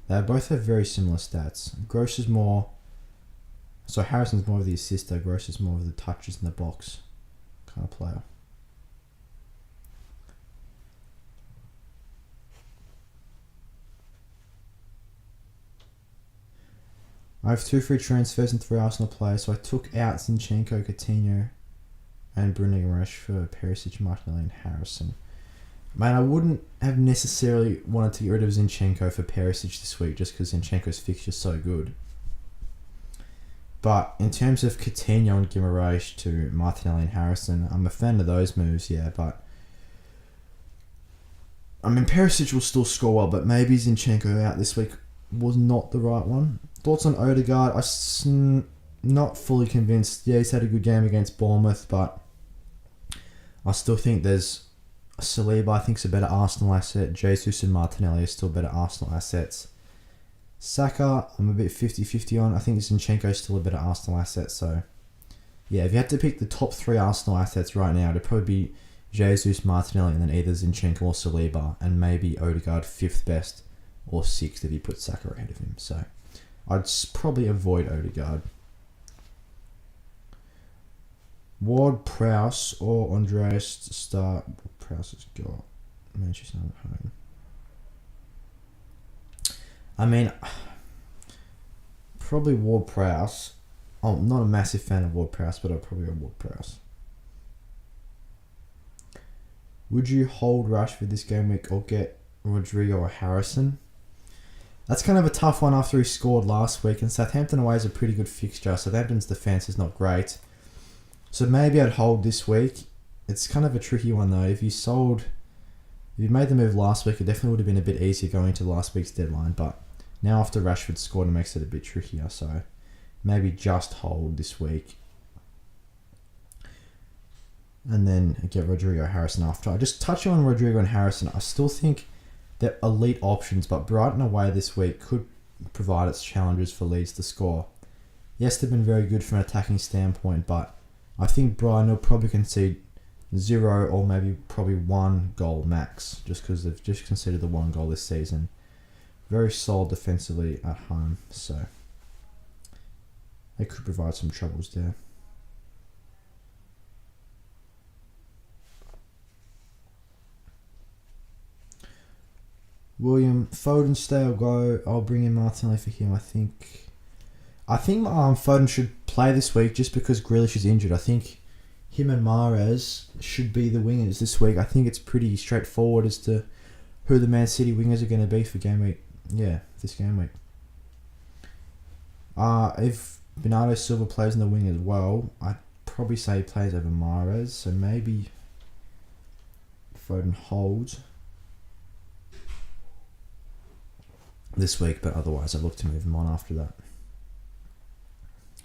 they both have very similar stats. Gross is more... So Harrison's more of the assister, Gross is more of the touches in the box kind of player. I have 2 free transfers and 3 Arsenal players, so I took out Zinchenko, Coutinho, and Bruno Guimaraes for Perisic, Martinelli, and Harrison. Man, I wouldn't have necessarily wanted to get rid of Zinchenko for Perisic this week, just because Zinchenko's fixture's so good. But in terms of Coutinho and Guimaraes to Martinelli and Harrison, I'm a fan of those moves, yeah, but I mean, Perisic will still score well, but maybe Zinchenko out this week was not the right one. Thoughts on Odegaard? I'm not fully convinced. Yeah, he's had a good game against Bournemouth, but I still think there's Saliba, I think, is a better Arsenal asset. Jesus and Martinelli are still better Arsenal assets. Saka, I'm a bit 50-50 on. I think Zinchenko is still a better Arsenal asset. So, yeah, if you had to pick the top 3 Arsenal assets right now, it'd probably be Jesus, Martinelli, and then either Zinchenko or Saliba, and maybe Odegaard 5th best or 6th if you put Saka ahead of him. So, I'd probably avoid Odegaard. Ward-Prowse or Andreas to start. Prowse has got Manchester United at home. I mean, probably Ward-Prowse. I'm not a massive fan of Ward-Prowse, but I'd probably go Ward-Prowse. Would you hold Rashford this game week or get Rodrigo or Harrison? That's kind of a tough one after he scored last week, and Southampton away is a pretty good fixture. Southampton's defence is not great. So maybe I'd hold this week. It's kind of a tricky one though. If you made the move last week, it definitely would have been a bit easier going to last week's deadline, but now after Rashford scored, it makes it a bit trickier, so maybe just hold this week. And then get Rodrigo Harrison after. I just touching on Rodrigo and Harrison, I still think they're elite options, but Brighton away this week could provide its challenges for Leeds to score. Yes, they've been very good from an attacking standpoint, but I think Brighton will probably concede 0 or maybe probably 1 goal max, just because they've just conceded the 1 goal this season. Very solid defensively at home, so they could provide some troubles there. William, Foden stay or go. I'll bring in Martinelli for him. I think Foden should play this week just because Grealish is injured. I think him and Mahrez should be the wingers this week. I think it's pretty straightforward as to who the Man City wingers are going to be for game week. Yeah, this game week. If Bernardo Silva plays in the wing as well, I'd probably say he plays over Mahrez. So maybe Foden holds this week, but otherwise I'd look to move him on after that,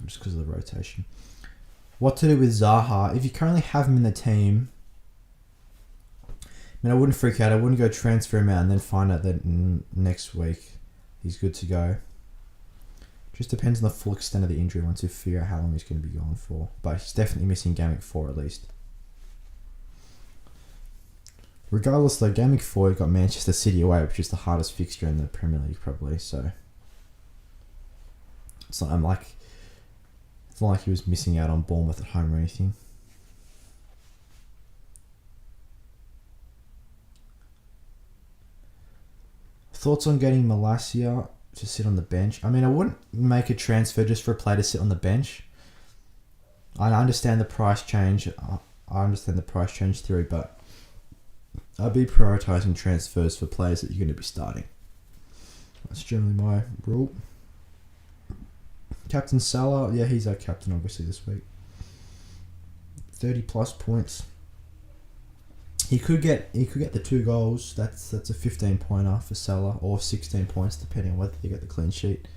just because of the rotation. What to do with Zaha? If you currently have him in the team, I mean, I wouldn't freak out. I wouldn't go transfer him out and then find out that next week he's good to go. Just depends on the full extent of the injury once you figure out how long he's going to be gone for. But he's definitely missing Game Week 4 at least. Regardless, though, Game Week 4 you've got Manchester City away, which is the hardest fixture in the Premier League probably. So it's not like he was missing out on Bournemouth at home or anything. Thoughts on getting Malacia to sit on the bench? I mean, I wouldn't make a transfer just for a player to sit on the bench. I understand the price change. I understand the price change theory, but I'd be prioritising transfers for players that you're going to be starting. That's generally my rule. Captain Salah, yeah, he's our captain obviously this week. 30 plus points. He could get the 2 goals. That's a 15-pointer for Salah, or 16 points depending on whether they get the clean sheet.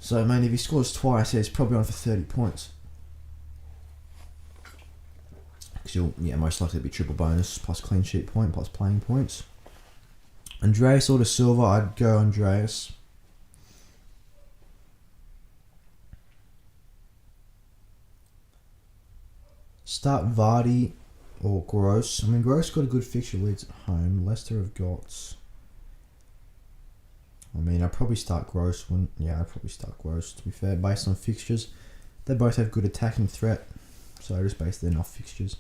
So, I mean, if he scores twice, he's probably on for 30 points. Because most likely it'll be triple bonus plus clean sheet point plus playing points. Andreas or De Silva, I'd go Andreas. Start Vardy or Gross. I mean, Gross got a good fixture. Leeds at home. Leicester have got... I mean, I'd probably start Gross. I'd probably start Gross, to be fair. Based on fixtures, they both have good attacking threat. So I just base them off fixtures.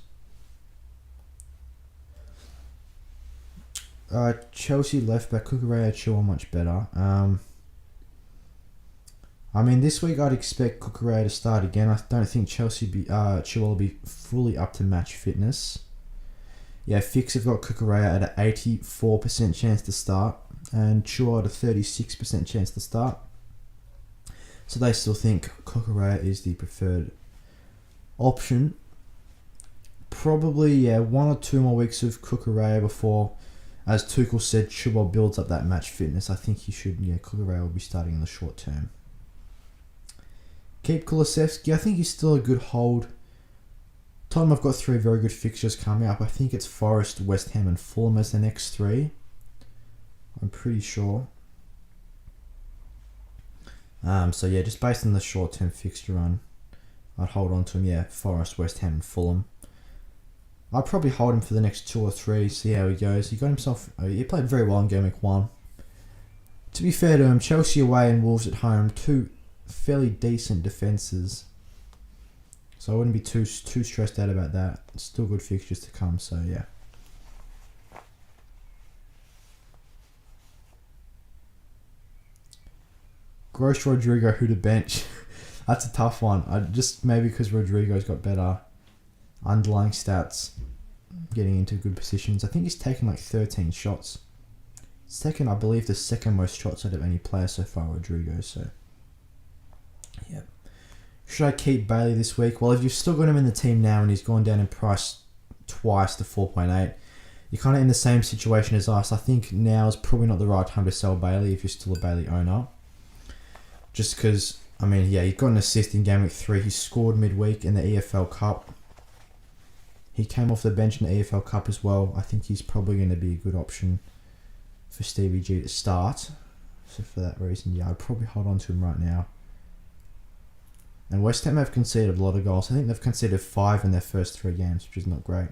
Chelsea left back Cucurella Chilwell much better. I mean, this week I'd expect Cucurella to start again. I don't think Chilwell will be fully up to match fitness. Yeah, Fix have got Cucurella at an 84% chance to start, and Chilwell at a 36% chance to start. So they still think Cucurella is the preferred option. Probably, 1 or 2 more weeks of Cucurella before, as Tuchel said, Chilwell builds up that match fitness. I think he should, Cucurella will be starting in the short term. Keep Kulusevski. I think he's still a good hold. Tottenham have got 3 very good fixtures coming up. I think it's Forest, West Ham and Fulham as the next 3. I'm pretty sure. Just based on the short-term fixture run, I'd hold on to him. Forest, West Ham and Fulham. I'd probably hold him for the next 2 or 3, see how he goes. He got himself... he played very well in Gameweek 1. To be fair to him, Chelsea away and Wolves at home, 2 fairly decent defences. So I wouldn't be too stressed out about that. Still good fixtures to come, so yeah. Gross Rodrigo, who to bench? That's a tough one. Maybe because Rodrigo's got better underlying stats, getting into good positions. I think he's taken like 13 shots. I believe, the second most shots out of any player so far, Rodrigo. So, yeah. Should I keep Bailey this week? Well, if you've still got him in the team now and he's gone down in price twice to 4.8, you're kind of in the same situation as us. I think now is probably not the right time to sell Bailey if you're still a Bailey owner. Just because, he got an assist in Game Week 3. He scored midweek in the EFL Cup. He came off the bench in the EFL Cup as well. I think he's probably going to be a good option for Stevie G to start. So for that reason, I'd probably hold on to him right now. And West Ham have conceded a lot of goals. I think they've conceded 5 in their first 3 games, which is not great.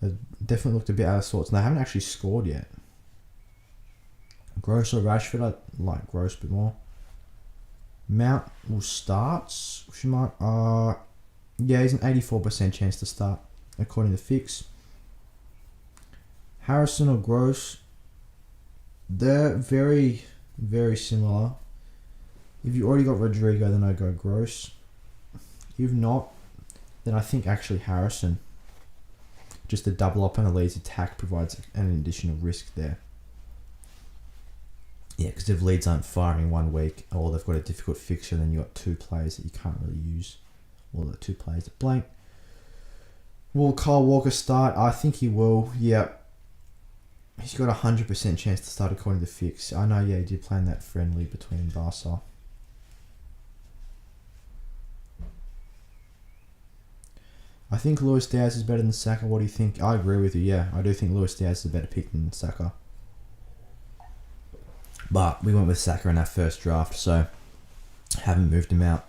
They've definitely looked a bit out of sorts, and they haven't actually scored yet. Gross or Rashford, I like Gross a bit more. Mount will start. He's an 84% chance to start, according to Fix. Harrison or Gross, they're very, very similar. If you already got Rodrigo, then I'd go Gross. If not, then I think actually Harrison. Just a double up on a Leeds attack provides an additional risk there. Yeah, because if Leeds aren't firing 1 week, or they've got a difficult fixture, then you've got 2 players that you can't really use. Or the 2 players that blank. Will Kyle Walker start? I think he will, yeah. He's got a 100% chance to start according to Fix. I know, he did play in that friendly between Barca. I think Luis Diaz is better than Saka. What do you think? I agree with you, yeah. I do think Luis Diaz is a better pick than Saka. But we went with Saka in our first draft, so haven't moved him out.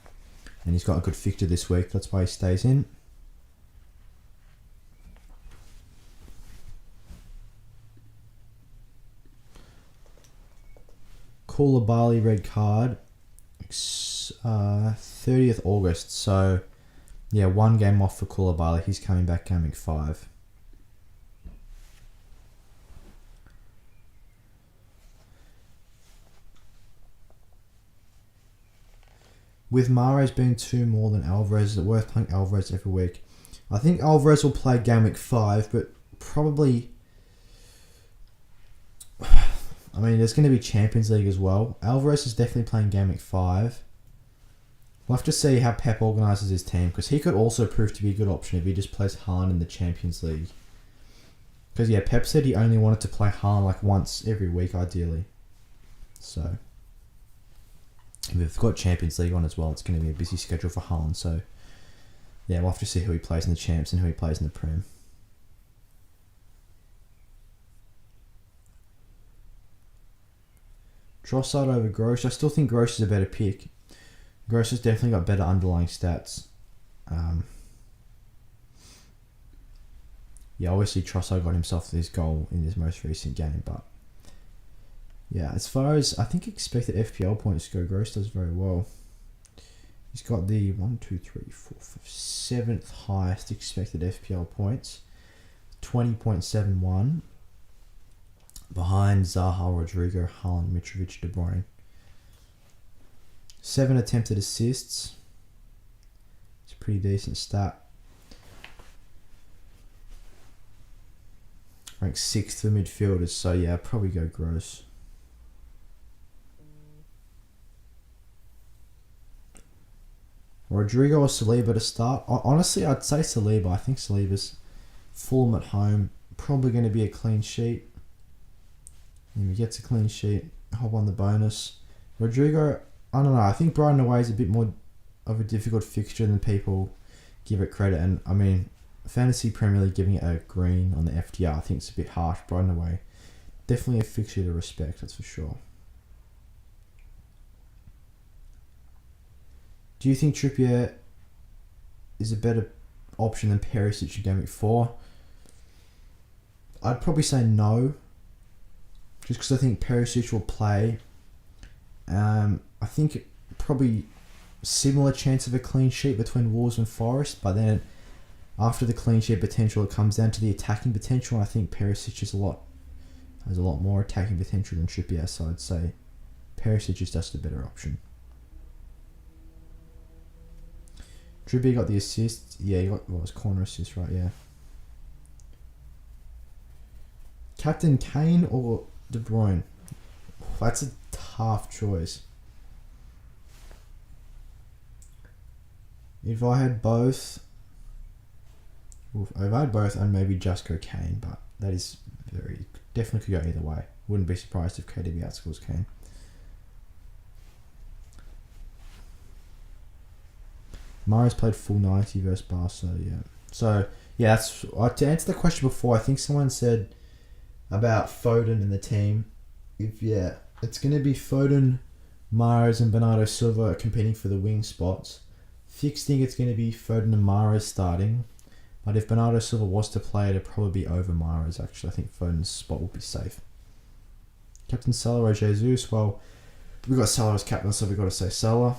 And he's got a good fixture this week. That's why he stays in. Koulibaly red card. 30th August. So, 1 game off for Koulibaly. He's coming back Game Week 5. With Mahrez being 2 more than Alvarez, is it worth playing Alvarez every week? I think Alvarez will play Game Week 5, but probably... there's going to be Champions League as well. Alvarez is definitely playing Game Week 5. We'll have to see how Pep organises his team, because he could also prove to be a good option if he just plays Haaland in the Champions League. Because, Pep said he only wanted to play Haaland once every week, ideally. So... we've got Champions League on as well. It's going to be a busy schedule for Haaland. So, we'll have to see who he plays in the Champs and who he plays in the Prem. Trossard over Gross. I still think Gross is a better pick. Gross has definitely got better underlying stats. Yeah, obviously Trossard got himself this goal in his most recent game, but yeah, as far as I think expected FPL points go, Gross does very well. He's got the 7th highest expected FPL points, 20.71, behind Zaha, Rodrigo, Haaland, Mitrovic, De Bruyne. 7 attempted assists. It's a pretty decent stat. Ranked 6th for midfielders, so yeah, I'd probably go Gross. Rodrigo or Saliba to start? Honestly, I'd say Saliba. I think Saliba's Fulham at home. Probably going to be a clean sheet. If he gets a clean sheet, hop on the bonus. Rodrigo, I don't know. I think Brighton away is a bit more of a difficult fixture than people give it credit. And I mean, Fantasy Premier League giving it a green on the FTR, I think it's a bit harsh. Brighton away, definitely a fixture to respect, that's for sure. Do you think Trippier is a better option than Perisic in Gameweek 4? I'd probably say no, just because I think Perisic will play. I think probably similar chance of a clean sheet between Wolves and Forest, but then after the clean sheet potential, it comes down to the attacking potential. I think Perisic has a lot more attacking potential than Trippier, so I'd say Perisic is just a better option. Trippier got the assist. Yeah, he got his corner assist, right? Yeah. Captain Kane or De Bruyne? That's a tough choice. If I had both, I'd maybe just go Kane, but that is definitely could go either way. Wouldn't be surprised if KDB outscores Kane. Mahrez played full 90 versus Barca, yeah. So, yeah, that's to answer the question before, I think someone said about Foden and the team. It's going to be Foden, Mahrez and Bernardo Silva competing for the wing spots. Fixed think it's going to be Foden and Mahrez starting. But if Bernardo Silva was to play, it'd probably be over Mahrez, actually. I think Foden's spot will be safe. Captain Salah or Jesus? Well, we've got Salah as captain, so we've got to say Salah.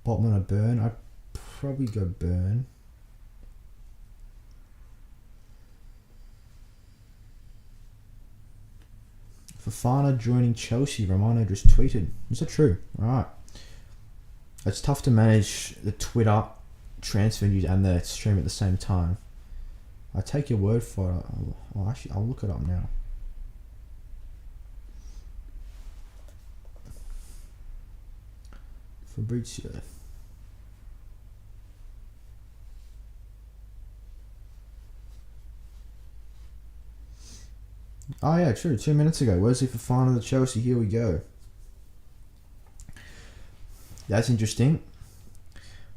Botman or Burn? I'd probably go Burn. Fofana joining Chelsea. Romano just tweeted. Is that true? Alright. It's tough to manage the Twitter transfer news and the stream at the same time. I take your word for it. I'll look it up now. Fabrizio. Oh yeah, true. 2 minutes ago. Wesley Fofana to Chelsea. Here we go. That's interesting.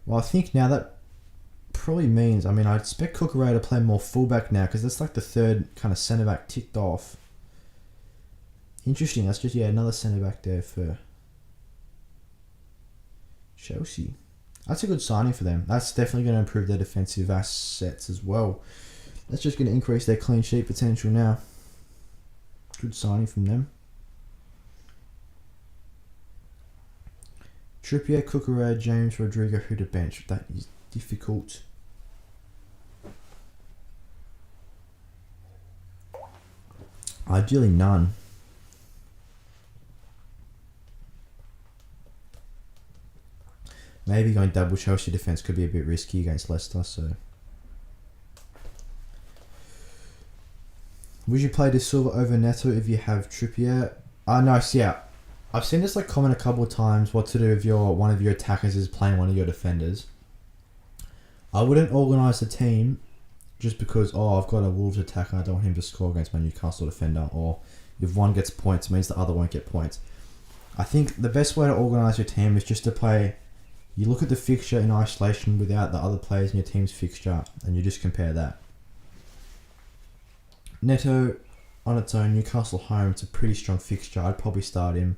Well, I think now that probably means, I expect Cucurella to play more fullback now because that's like the third kind of centre back ticked off. Interesting. That's just another centre back there for Chelsea. That's a good signing for them. That's definitely going to improve their defensive assets as well. That's just going to increase their clean sheet potential now. Good signing from them. Trippier, Cucurella, James, Rodrigo, who to bench? That is difficult. Ideally none. Maybe going double Chelsea defence could be a bit risky against Leicester, so... Would you play De Silva over Neto if you have Trippier? Nice, yeah. I've seen this comment a couple of times, what to do if one of your attackers is playing one of your defenders. I wouldn't organise the team just because, I've got a Wolves attacker and I don't want him to score against my Newcastle defender, or if one gets points, it means the other won't get points. I think the best way to organise your team is just to play, you look at the fixture in isolation without the other players in your team's fixture, and you just compare that. Neto, on its own, Newcastle home, it's a pretty strong fixture. I'd probably start him.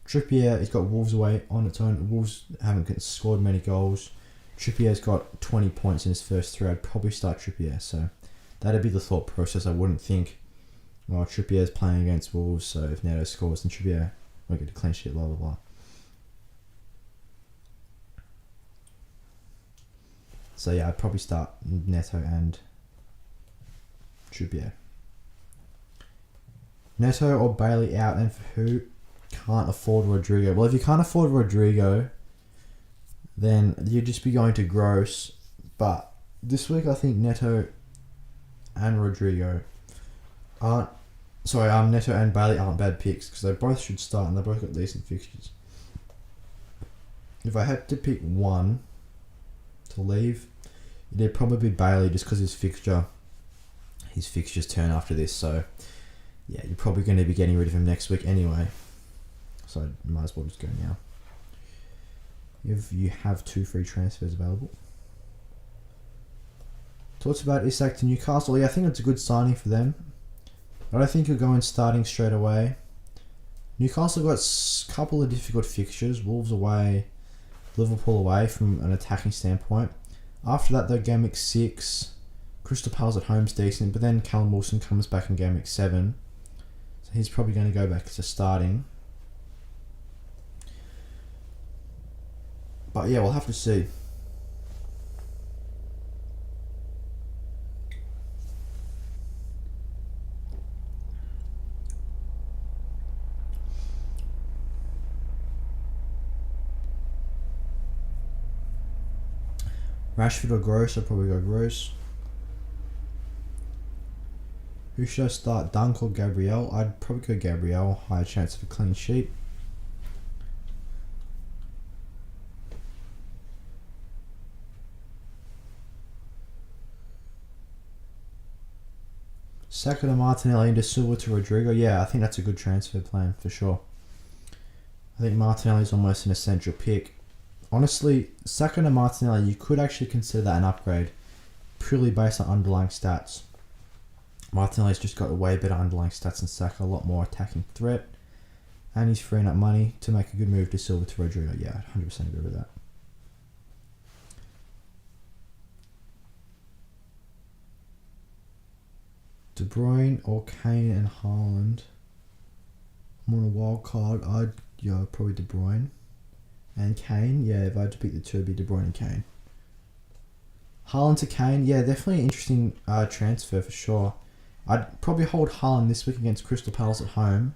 Trippier, he's got Wolves away on its own. Wolves haven't scored many goals. Trippier's got 20 points in his first 3. I'd probably start Trippier. So that'd be the thought process. I wouldn't think, well, Trippier's playing against Wolves, so if Neto scores, then Trippier won't get a clean sheet, blah, blah, blah. So yeah, I'd probably start Neto and Trippier. Neto or Bailey out, and for who can't afford Rodrigo? Well, if you can't afford Rodrigo, then you'd just be going to Gross. But this week, I think Neto and Rodrigo aren't. Sorry, Neto and Bailey aren't bad picks because they both should start and they both got decent fixtures. If I had to pick one to leave, it'd probably be Bailey just because his fixtures turn after this. So yeah, you're probably going to be getting rid of him next week anyway. So you might as well just go now. If you have 2 free transfers available. Talks about Isak to Newcastle. Yeah, I think it's a good signing for them. I don't think he'll go in starting straight away. Newcastle got a couple of difficult fixtures. Wolves away, Liverpool away from an attacking standpoint. After that, though, game week 6, Crystal Palace at home's decent, but then Callum Wilson comes back in game week 7. So he's probably going to go back to starting. But yeah, we'll have to see. Rashford or Gross, I'll probably go Gross. Who should I start, Dunk or Gabriel? I'd probably go Gabriel, higher chance of a clean sheet. Saka to Martinelli and De Silva to Rodrigo. Yeah, I think that's a good transfer plan for sure. I think Martinelli's almost an essential pick. Honestly, Saka to Martinelli, you could actually consider that an upgrade purely based on underlying stats. Martinelli's just got a way better underlying stats than Saka, a lot more attacking threat, and he's freeing up money to make a good move to Silva to Rodrigo. Yeah, 100% agree with that. De Bruyne or Kane and Haaland. I'm on a wild card. Probably De Bruyne and Kane. Yeah, if I had to pick the two, it'd be De Bruyne and Kane. Haaland to Kane. Yeah, definitely an interesting transfer for sure. I'd probably hold Haaland this week against Crystal Palace at home,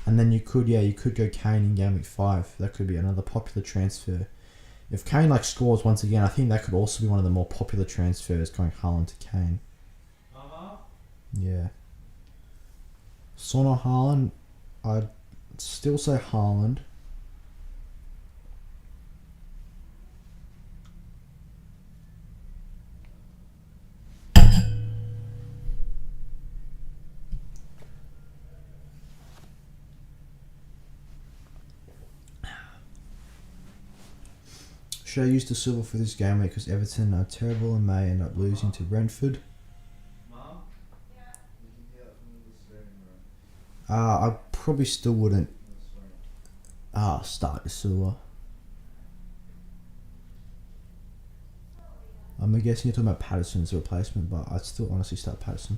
and then you could go Kane in game week 5. That could be another popular transfer. If Kane scores once again, I think that could also be one of the more popular transfers, going Haaland to Kane. Yeah. Son or Haaland? I'd still say Haaland. Should I use De Silva for this game week because Everton are terrible and may end up losing to Brentford? I probably still wouldn't start De Silva. I'm guessing you're talking about Patterson as a replacement, but I'd still honestly start Patterson.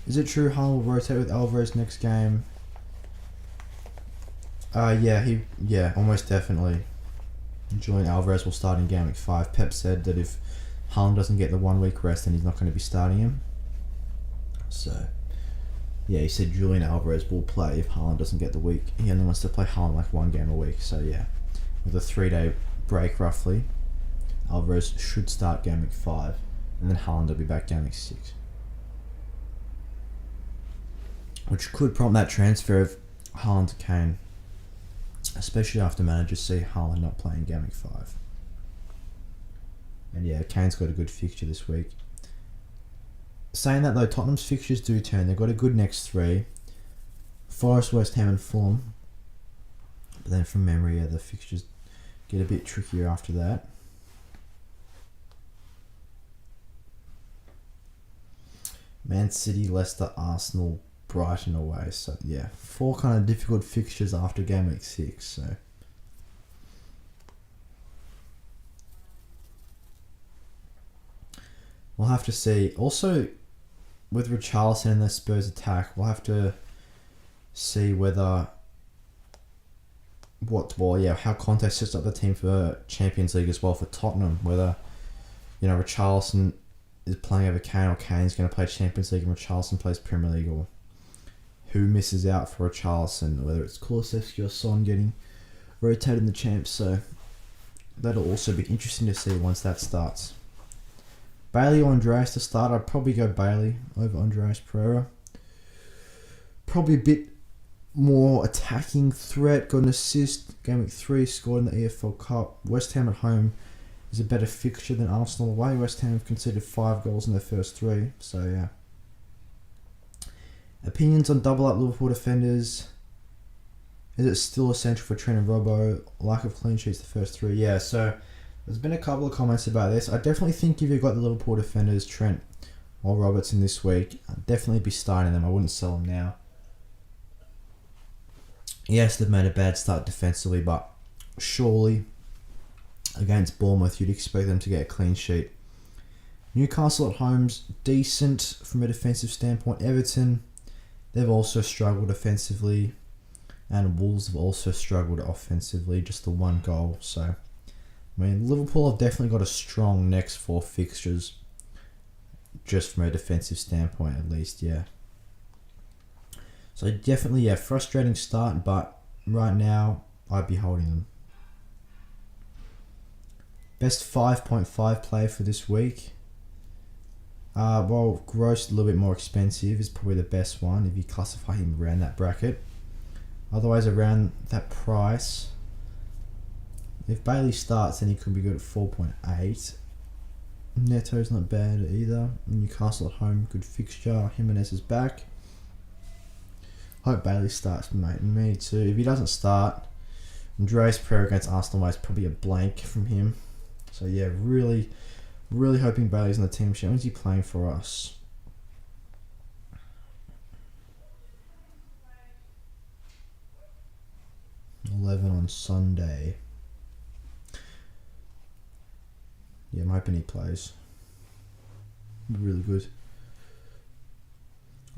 Is it true Haaland will rotate with Alvarez next game? Yeah, almost definitely. Julian Alvarez will start in game week 5. Pep said that if Haaland doesn't get the 1 week rest, then he's not going to be starting him. So, yeah, he said Julian Alvarez will play if Haaland doesn't get the week. He only wants to play Haaland 1 game a week. So, yeah, with a 3-day break roughly, Alvarez should start game week 5. And then Haaland will be back game week 6. Which could prompt that transfer of Haaland to Kane. Especially after managers see Haaland not playing game week 5. And yeah, Kane's got a good fixture this week. Saying that though, Tottenham's fixtures do turn. They've got a good next 3. Forest, West Ham and Fulham. But then from memory, the fixtures get a bit trickier after that. Man City, Leicester, Arsenal, Brighton away. So yeah, 4 kind of difficult fixtures after game week 6. So we'll have to see. Also, with Richarlison and the Spurs attack, we'll have to see whether how Conte sets up the team for Champions League as well for Tottenham. Whether Richarlison is playing over Kane or Kane's going to play Champions League and Richarlison plays Premier League, or who misses out for Richarlison, whether it's Kulusevski or Son getting rotated in the champs. So that'll also be interesting to see once that starts. Bailey or Andreas to start. I'd probably go Bailey over Andreas Pereira. Probably a bit more attacking threat. Got an assist. Game week 3, scored in the EFL Cup. West Ham at home is a better fixture than Arsenal away. West Ham have conceded 5 goals in their first 3. So yeah. Opinions on double up Liverpool defenders. Is it still essential for Trent and Robbo? Lack of clean sheets the first 3. Yeah, so there's been a couple of comments about this. I definitely think if you've got the Liverpool defenders, Trent or Robertson this week, I'd definitely be starting them. I wouldn't sell them now. Yes, they've made a bad start defensively, but surely against Bournemouth, you'd expect them to get a clean sheet. Newcastle at home's decent from a defensive standpoint. Everton, they've also struggled offensively, and Wolves have also struggled offensively, just the 1 goal. So, I mean, Liverpool have definitely got a strong next 4 fixtures, just from a defensive standpoint at least, yeah. So definitely, frustrating start, but right now, I'd be holding them. Best 5.5 play for this week. Gross, a little bit more expensive, is probably the best one if you classify him around that bracket. Otherwise, around that price, if Bailey starts, then he could be good at 4.8. Neto's not bad either. Newcastle at home, good fixture. Jimenez is back. Hope Bailey starts, mate. Me too. If he doesn't start, Andreas Pereira against Arsenal is probably a blank from him. So yeah, really, really hoping Bailey's on the team sheet. When's he playing for us? $11 on Sunday. Yeah, I'm hoping he plays. Really good.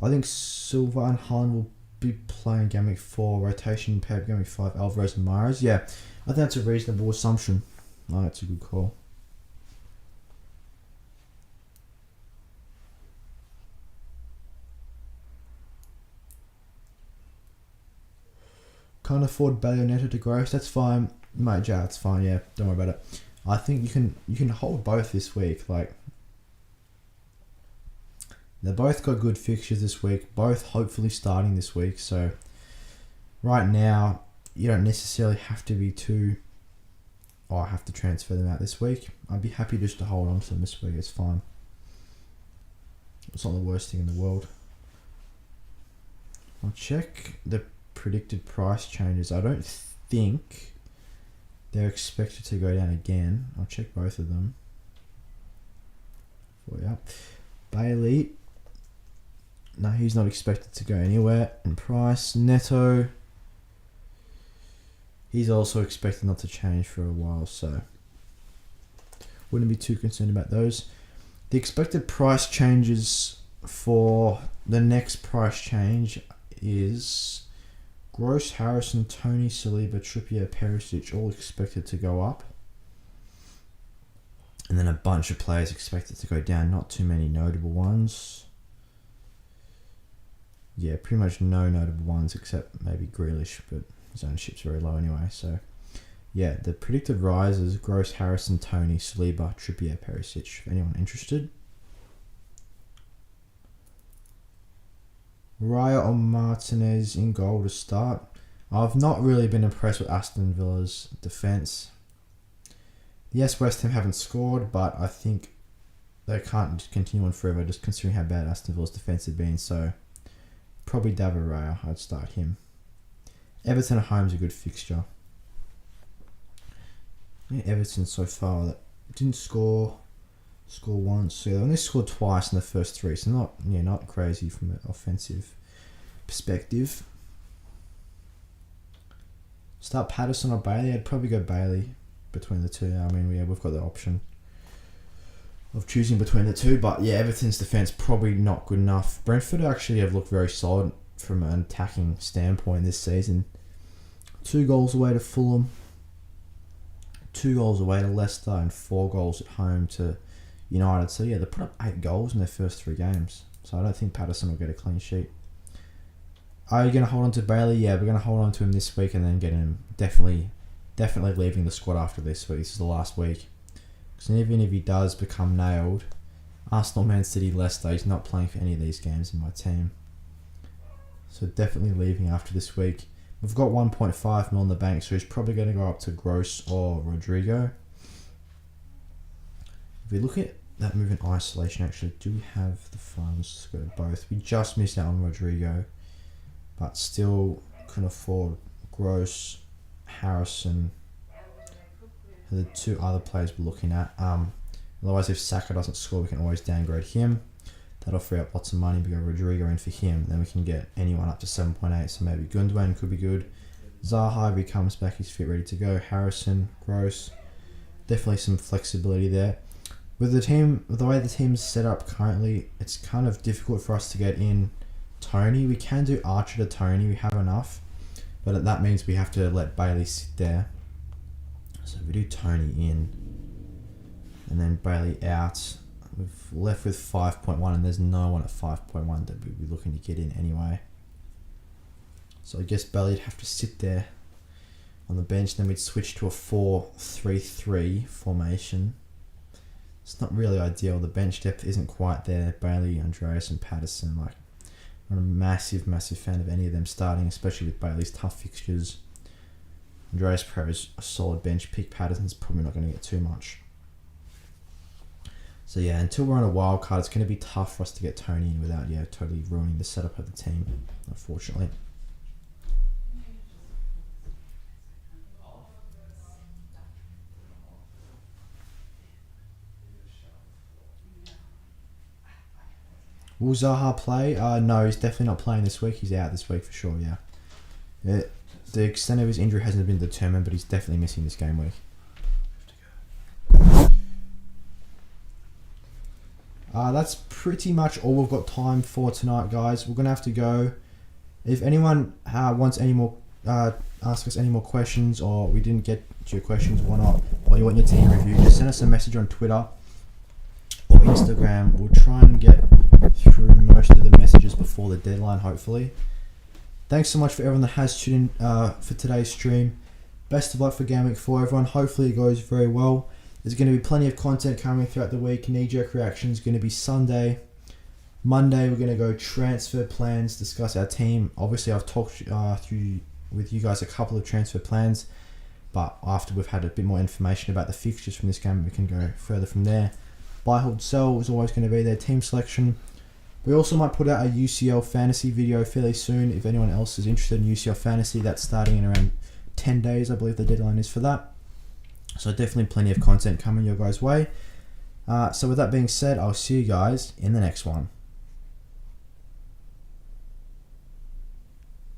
I think Silva and Haaland will be playing Game Week 4, rotation Pep, Game Week 5, Alvarez and Mahrez. Yeah, I think that's a reasonable assumption. Oh, that's a good call. Can't afford Bailey or Neto to gross. That's fine, mate. Yeah, it's fine. Yeah, don't worry about it. I think you can hold both this week. Like, they both got good fixtures this week. Both hopefully starting this week. So right now, you don't necessarily have to be too. Oh, I have to transfer them out this week. I'd be happy just to hold on to them this week. It's fine. It's not the worst thing in the world. I'll check the predicted price changes. I don't think they're expected to go down again. I'll check both of them for you. Bailey, no, he's not expected to go anywhere in price. Neto, he's also expected not to change for a while, so wouldn't be too concerned about those. The expected price changes for the next price change is Gross, Harrison, Tony, Saliba, Trippier, Perisic, all expected to go up. And then a bunch of players expected to go down. Not too many notable ones. Yeah, pretty much no notable ones except maybe Grealish, but his ownership's very low anyway. So, yeah, the predicted rises: Gross, Harrison, Tony, Saliba, Trippier, Perisic. Anyone interested? Raya or Martinez in goal to start. I've not really been impressed with Aston Villa's defence. Yes, West Ham haven't scored, but I think they can't continue on forever just considering how bad Aston Villa's defence has been. So, probably David Raya. I'd start him. Everton at home is a good fixture. Yeah, Everton so far that didn't score once. So they only scored twice in the first 3, so not crazy from the offensive perspective. Start Patterson or Bailey. I'd probably go Bailey between the two. I mean, yeah, we've got the option of choosing between the two, but yeah, Everton's defence probably not good enough. Brentford actually have looked very solid from an attacking standpoint this season. 2 goals away to Fulham, 2 goals away to Leicester, and 4 goals at home to United. So yeah, they put up 8 goals in their first 3 games. So I don't think Patterson will get a clean sheet. Are you going to hold on to Bailey? Yeah, we're going to hold on to him this week and then get him definitely leaving the squad after this week. This is the last week. Because even if he does become nailed, Arsenal, Man City, Leicester, he's not playing for any of these games in my team. So definitely leaving after this week. We've got 1.5 mil in the bank, so he's probably going to go up to Gross or Rodrigo. If we look at that move in isolation, actually, do we have the funds to go to both? We just missed out on Rodrigo, but still can afford Gross, Harrison, the 2 other players we're looking at. Otherwise, if Saka doesn't score, we can always downgrade him. That'll free up lots of money. We go Rodrigo in for him. Then we can get anyone up to 7.8. So maybe Gundogan could be good. Zaha, if he comes back, he's fit, ready to go. Harrison, Gross. Definitely some flexibility there. With the team, the way the team's set up currently, it's kind of difficult for us to get in Tony. We can do Archer to Tony. We have enough. But that means we have to let Bailey sit there. So if we do Tony in and then Bailey out, we've left with 5.1 and there's no one at 5.1 that we'd be looking to get in anyway. So I guess Bailey'd have to sit there on the bench, then we'd switch to a 4-3-3 formation. It's not really ideal. The bench depth isn't quite there. Bailey, Andreas and Patterson, like, I'm not a massive fan of any of them starting, especially with Bailey's tough fixtures. Andreas Pereira's a solid bench pick. Patterson's probably not going to get too much. So yeah, until we're on a wild card, it's going to be tough for us to get Tony in without totally ruining the setup of the team, unfortunately. Will Zaha play? No, he's definitely not playing this week. He's out this week for sure, yeah. The extent of his injury hasn't been determined, but he's definitely missing this game week. That's pretty much all we've got time for tonight, guys. We're going to have to go. If anyone wants any more, ask us any more questions, or we didn't get to your questions, or you want your team review, just send us a message on Twitter or Instagram. We'll try and get through most of the messages before the deadline, hopefully. Thanks so much for everyone that has tuned in for today's stream. Best of luck for Gameweek 4, everyone. Hopefully it goes very well. There's going to be plenty of content coming throughout the week. Knee-jerk reaction is going to be Sunday. Monday, we're going to go transfer plans, discuss our team. Obviously, I've talked through with you guys a couple of transfer plans, but after we've had a bit more information about the fixtures from this game, we can go further from there. Buy, hold, sell is always going to be their team selection. We also might put out a UCL fantasy video fairly soon. If anyone else is interested in UCL fantasy, that's starting in around 10 days, I believe the deadline is for that. So definitely plenty of content coming your guys' way. So with that being said, I'll see you guys in the next one.